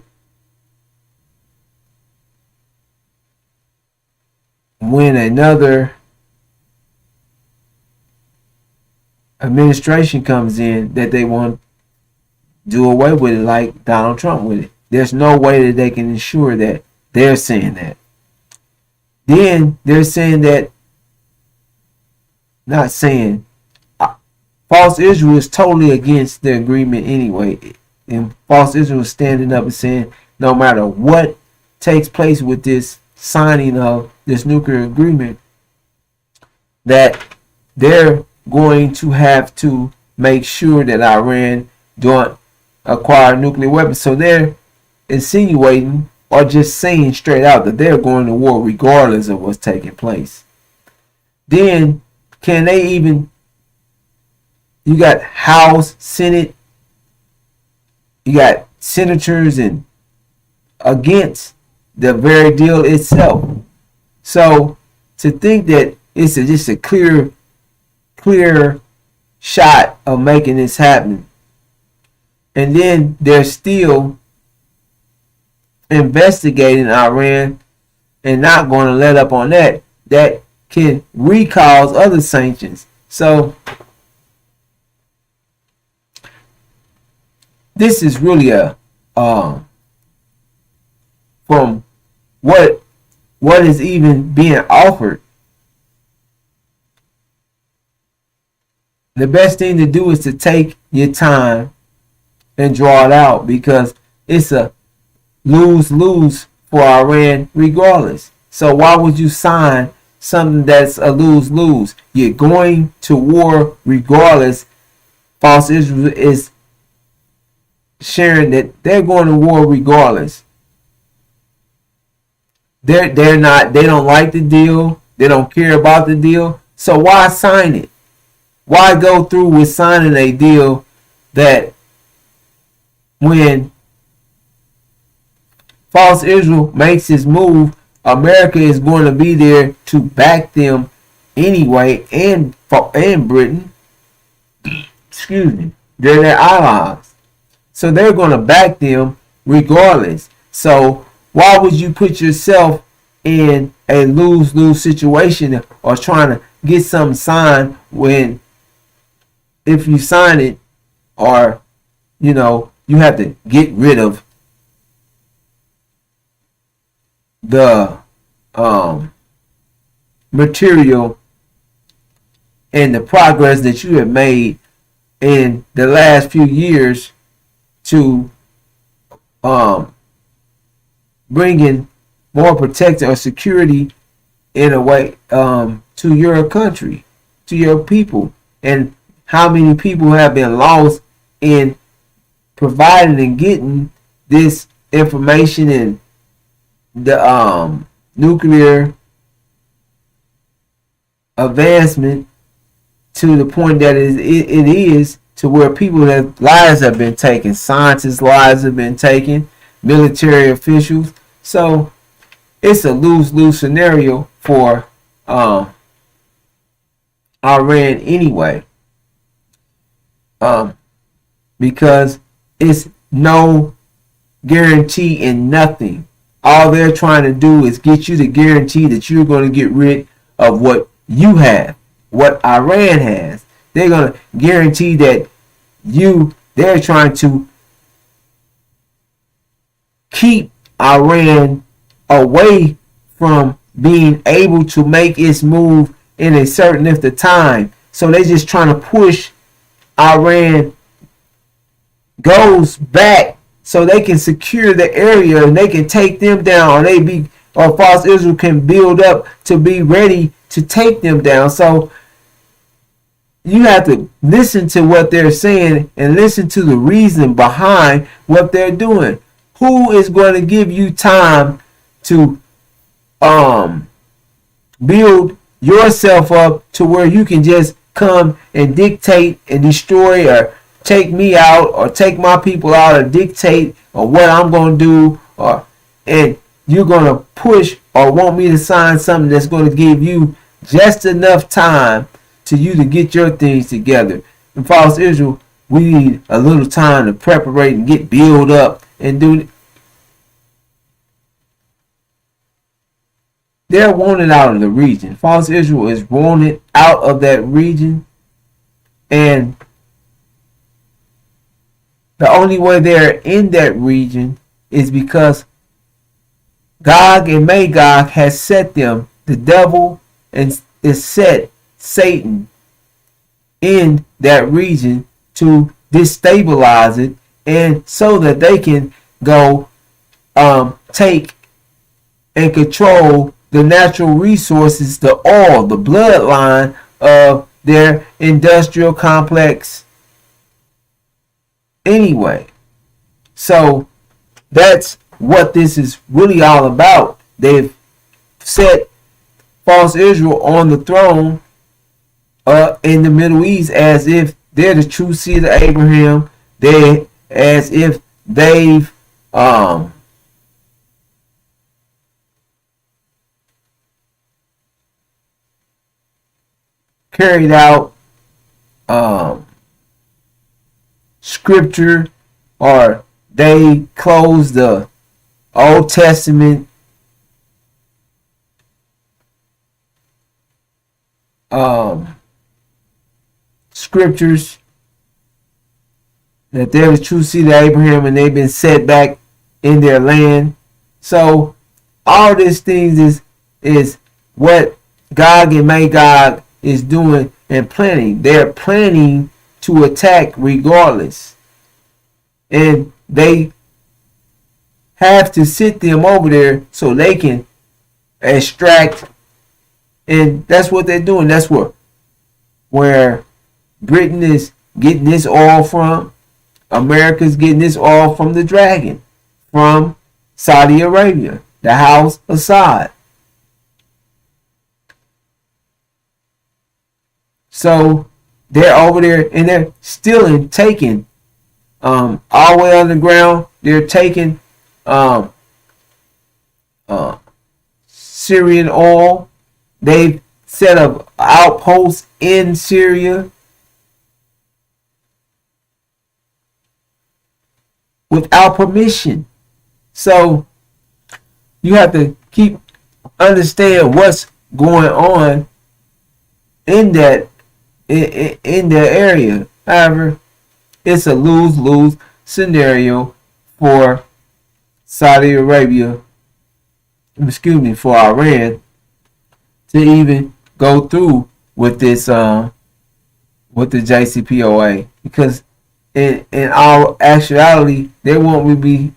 when another administration comes in, that they won't do away with it like Donald Trump with it. There's no way that they can ensure that. They're saying that. Then they're saying that, not saying, False Israel is totally against the agreement anyway. And False Israel is standing up and saying no matter what takes place with this signing of this nuclear agreement, that they're going to have to make sure that Iran don't acquire nuclear weapons. So they're insinuating or just saying straight out that they're going to war regardless of what's taking place. Then can they even, you got House, Senate, you got senators and against the very deal itself. So to think that it's just a clear shot of making this happen, and then they're still investigating Iran and not going to let up on that, that can recause other sanctions. So this is really a from what is even being offered. The best thing to do is to take your time and draw it out, because it's a lose-lose for Iran regardless. So why would you sign something that's a lose-lose? You're going to war regardless. False Israel is sharing that they're going to war regardless. They don't like the deal. They don't care about the deal. So why sign it? Why go through with signing a deal that when false Israel makes his move, America is going to be there to back them anyway, and Britain, excuse me, they're their allies. So they're going to back them regardless. So why would you put yourself in a lose-lose situation or trying to get something signed when if you sign it, or you have to get rid of the material and the progress that you have made in the last few years to bring in more protection or security in a way to your country, to your people, and how many people have been lost in providing and getting this information and the nuclear advancement to the point that it is to where people have lives have been taken, scientists' lives have been taken, military officials. So it's a lose-lose scenario for Iran anyway, because it's no guarantee in nothing. All they're trying to do is get you to guarantee that you're going to get rid of what you have, what Iran has. They're going to guarantee that they're trying to keep Iran away from being able to make its move in a certain length of time. So they're just trying to push Iran goes back so they can secure the area and they can take them down, or false Israel can build up to be ready to take them down. So you have to listen to what they're saying and listen to the reason behind what they're doing. Who is going to give you time to build yourself up to where you can just come and dictate and destroy, or take me out, or take my people out, or dictate or what I'm going to do, and you're going to push or want me to sign something that's going to give you just enough time to you to get your things together. In false Israel, we need a little time to preparate and get build up and do. They're wanted out of the region. False Israel is wanted out of that region, and the only way they're in that region is because Gog and Magog has set them, the devil and is set Satan in that region to destabilize it, and so that they can go take and control the natural resources, the oil, the bloodline of their industrial complex anyway. So that's what this is really all about. They've set false Israel on the throne in the Middle East as if they're the true seed of Abraham. They as if they've carried out scripture, or they closed the Old Testament scriptures, that they're the true seed of Abraham and they've been set back in their land. So all these things is what Gog and Magog is doing and planning. They're planning to attack regardless, and they have to sit them over there so they can extract, and that's what they're doing. That's where Britain is getting this oil from. America's getting this oil from the dragon, from Saudi Arabia, the house of Saud. So they're over there and they're stealing, taking all the way underground. They're taking um, uh, Syrian oil. They've set up outposts in Syria without permission. So you have to keep understand what's going on in that in that area. However, it's a lose-lose scenario for Saudi Arabia, for Iran to even go through with this with the JCPOA, because in all actuality they won't be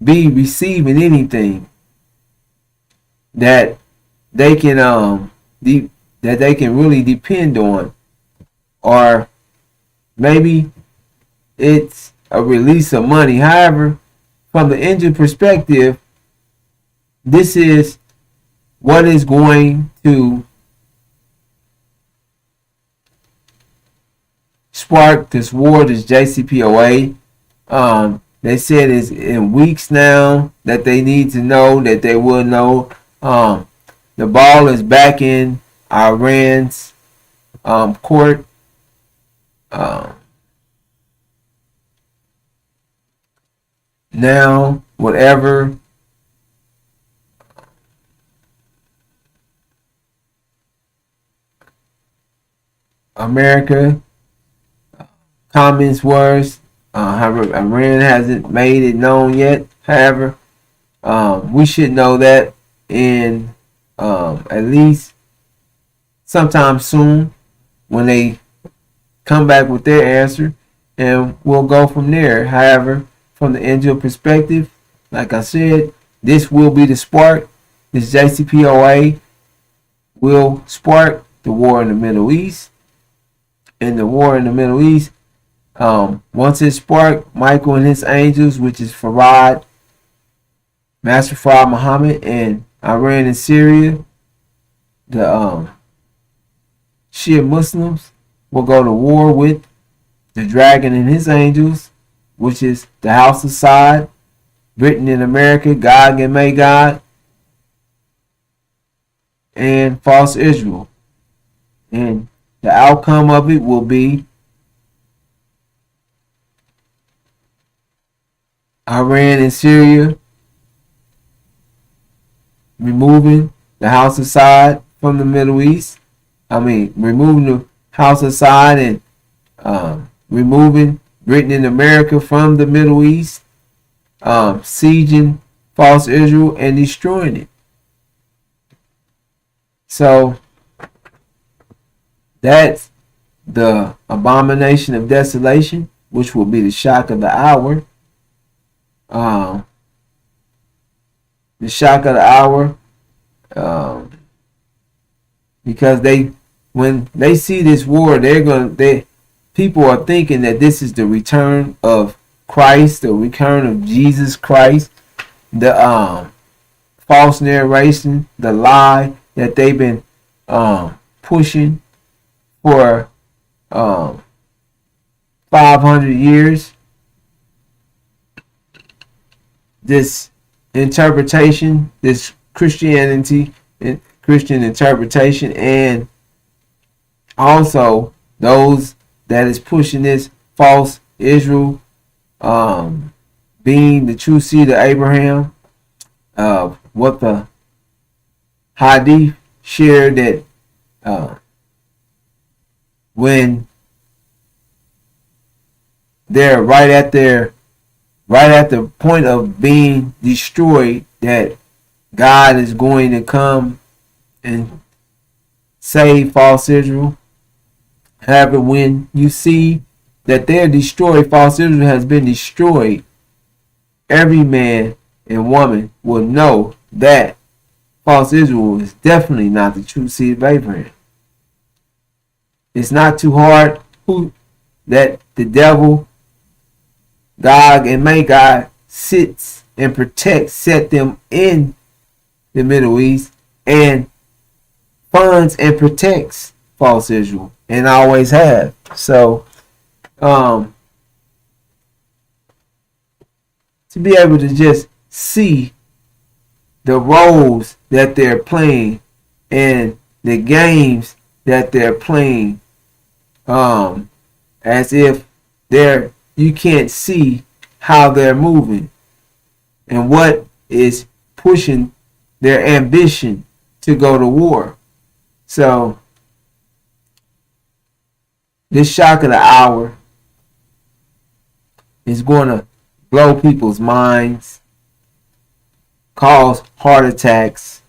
receiving anything that they can that they can really depend on, or maybe it's a release of money. However, from the engine perspective, this is what is going to spark this war, this JCPOA. They said it's in weeks now that they need to know, that they will know. The ball is back in Iran's court. Now, whatever America comments was, however, Iran hasn't made it known yet. However, we should know that in at least sometime soon when they come back with their answer, and we'll go from there. However, from the NGO perspective, like I said, this will be the spark. This JCPOA will spark the war in the Middle East. And the war in the Middle East, once it sparked, Michael and his angels, which is Farad, Master Farad Muhammad, and Iran and Syria, the Shia Muslims, will go to war with the dragon and his angels, which is the House of Saud, Britain and America, Gog and Magog, and false Israel. And the outcome of it will be Iran and Syria removing the House of Saud from the Middle East. Removing the House of Saud and removing Britain and America from the Middle East, sieging false Israel and destroying it. So that's the abomination of desolation, which will be the shock of the hour. The shock of the hour, because when they see this war, people are thinking that this is the return of Christ, the return of Jesus Christ, the false narration, the lie that they've been pushing for 500 years. This interpretation, this Christian interpretation, and also those that is pushing this false Israel, being the true seed of Abraham, what the Hadith shared, that when they're right at the point of being destroyed, that God is going to come and save false Israel. However, when you see that they're destroyed, false Israel has been destroyed, every man and woman will know that false Israel is definitely not the true seed of Abraham. It's not too hard that the devil, Gog and Magog, sits and protects, set them in the Middle East, and funds and protects false Israel, and always have. So, to be able to just see the roles that they're playing and the games that they're playing, as if you can't see how they're moving and what is pushing their ambition to go to war. So this shock of the hour is going to blow people's minds, cause heart attacks,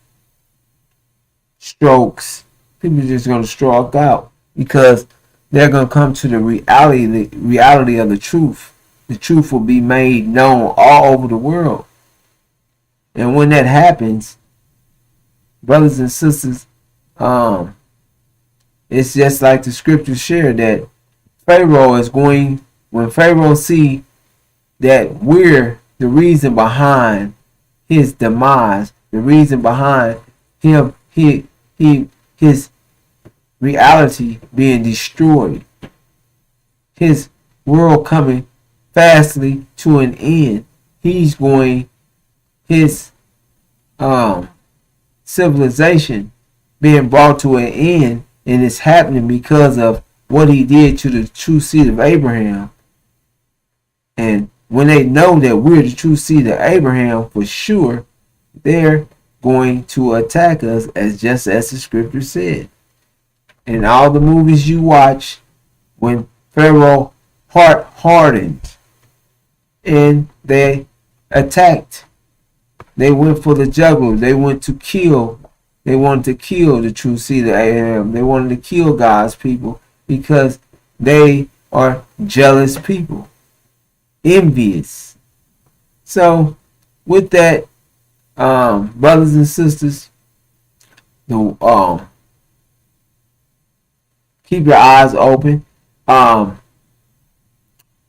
strokes. People are just going to stroke out because they're going to come to the reality of the truth. The truth will be made known all over the world. And when that happens, brothers and sisters, it's just like the scriptures share that Pharaoh is going, when Pharaoh see that we're the reason behind his demise, the reason behind him, his reality being destroyed, his world coming fastly to an end, he's going, his civilization being brought to an end, and it's happening because of what he did to the true seed of Abraham. And when they know that we're the true seed of Abraham for sure, they're going to attack us, as just as the scripture said. In all the movies you watch, when Pharaoh heart hardened and they attacked, they went for the jugular. They wanted to kill the true seed of Abraham. They wanted to kill God's people because they are jealous people, envious. So with that, brothers and sisters, keep your eyes open. On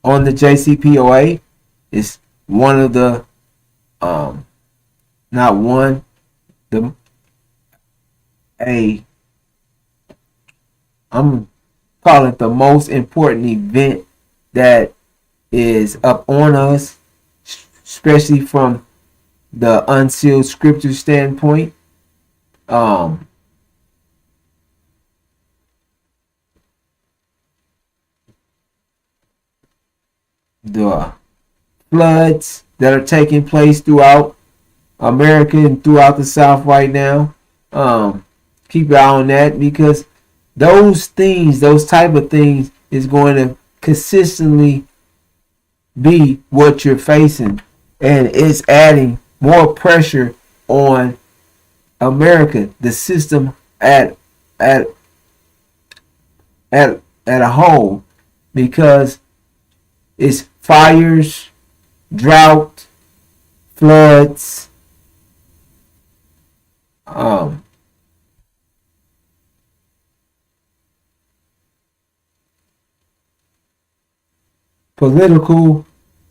the JCPOA, it's one of the not one, I'm calling it the most important event that is up on us, especially from the unsealed scripture standpoint. The floods that are taking place throughout America and throughout the South right now. Keep your eye on that, because those type of things is going to consistently be what you're facing, and it's adding more pressure on America, the system at a whole, because it's fires, drought, floods, political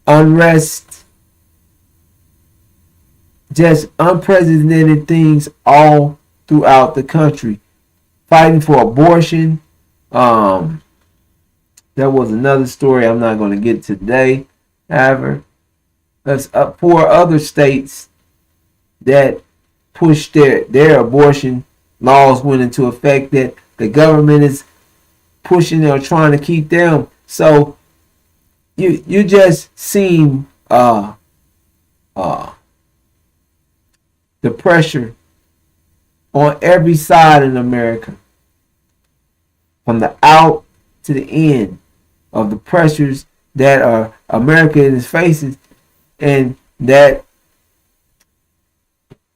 unrest, just unprecedented things all throughout the country. Fighting for abortion. There was another story I'm not going to get today. However, there's 4 other states that pushed their abortion laws went into effect, that the government is pushing or trying to keep them. So you just seen the pressure on every side in America, from the out to the end, of the pressures that America is facing, and that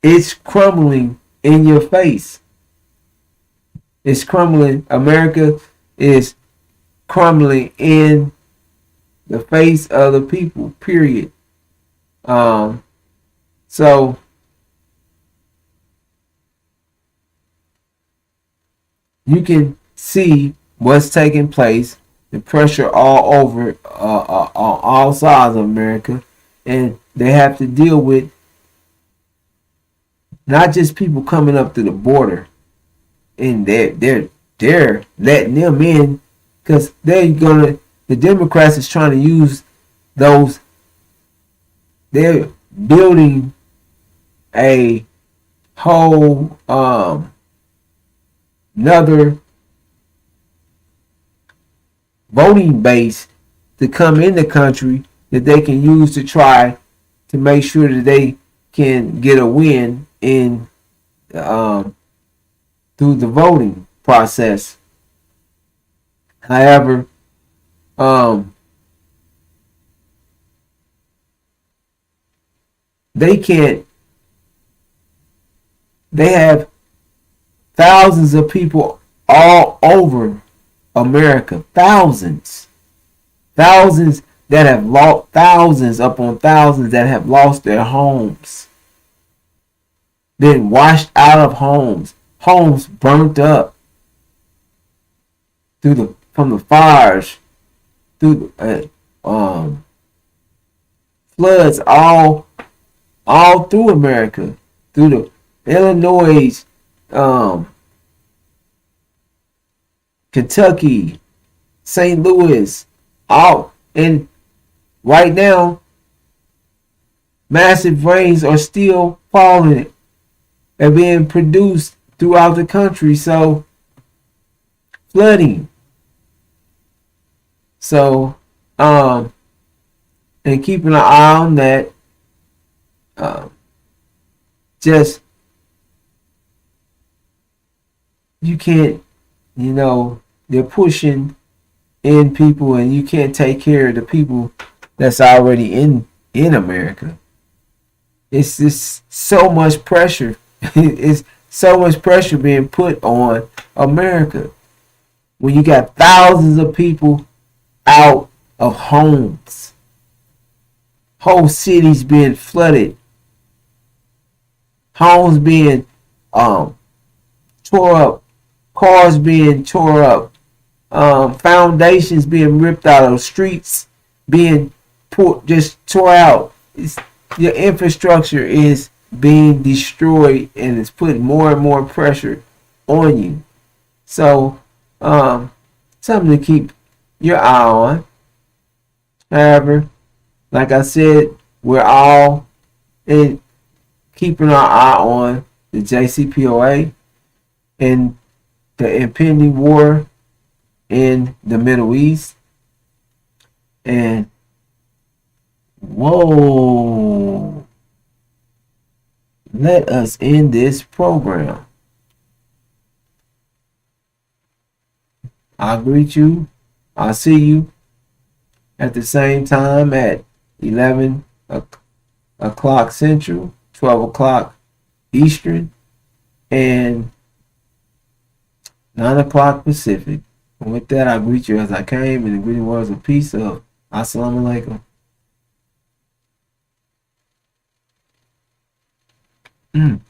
it's crumbling in your face. It's crumbling. America is crumbling in the face of the people, period. So you can see what's taking place, the pressure all over, on all sides of America, and they have to deal with not just people coming up to the border, and they're they're letting them in because the Democrats is trying to use those. They're building a whole another voting base to come in the country that they can use to try to make sure that they can get a win in through the voting process. However, they can't. They have thousands of people all over America. Thousands that have lost, thousands upon thousands that have lost their homes, been washed out of homes burnt up from the fires, through floods all through America, through the Illinois, Kentucky, St. Louis, all. And right now, massive rains are still falling and being produced throughout the country. So, flooding. So, and keeping an eye on that. Just, you can't, they're pushing in people, and you can't take care of the people that's already in America. It's just so much pressure. It's so much pressure being put on America when you got thousands of people out of homes, whole cities being flooded, homes being tore up, cars being tore up, foundations being ripped out of streets, being just tore out. Your infrastructure is being destroyed, and it's putting more and more pressure on you. So, something to keep your eye on. However, like I said, we're all in keeping our eye on the JCPOA and the impending war in the Middle East. And whoa, let us end this program. I'll greet you. I'll see you at the same time at 11 o'clock Central, 12 o'clock Eastern, and 9 o'clock Pacific. And with that, I greet you as I came in the greeting words of peace of Assalamu alaikum.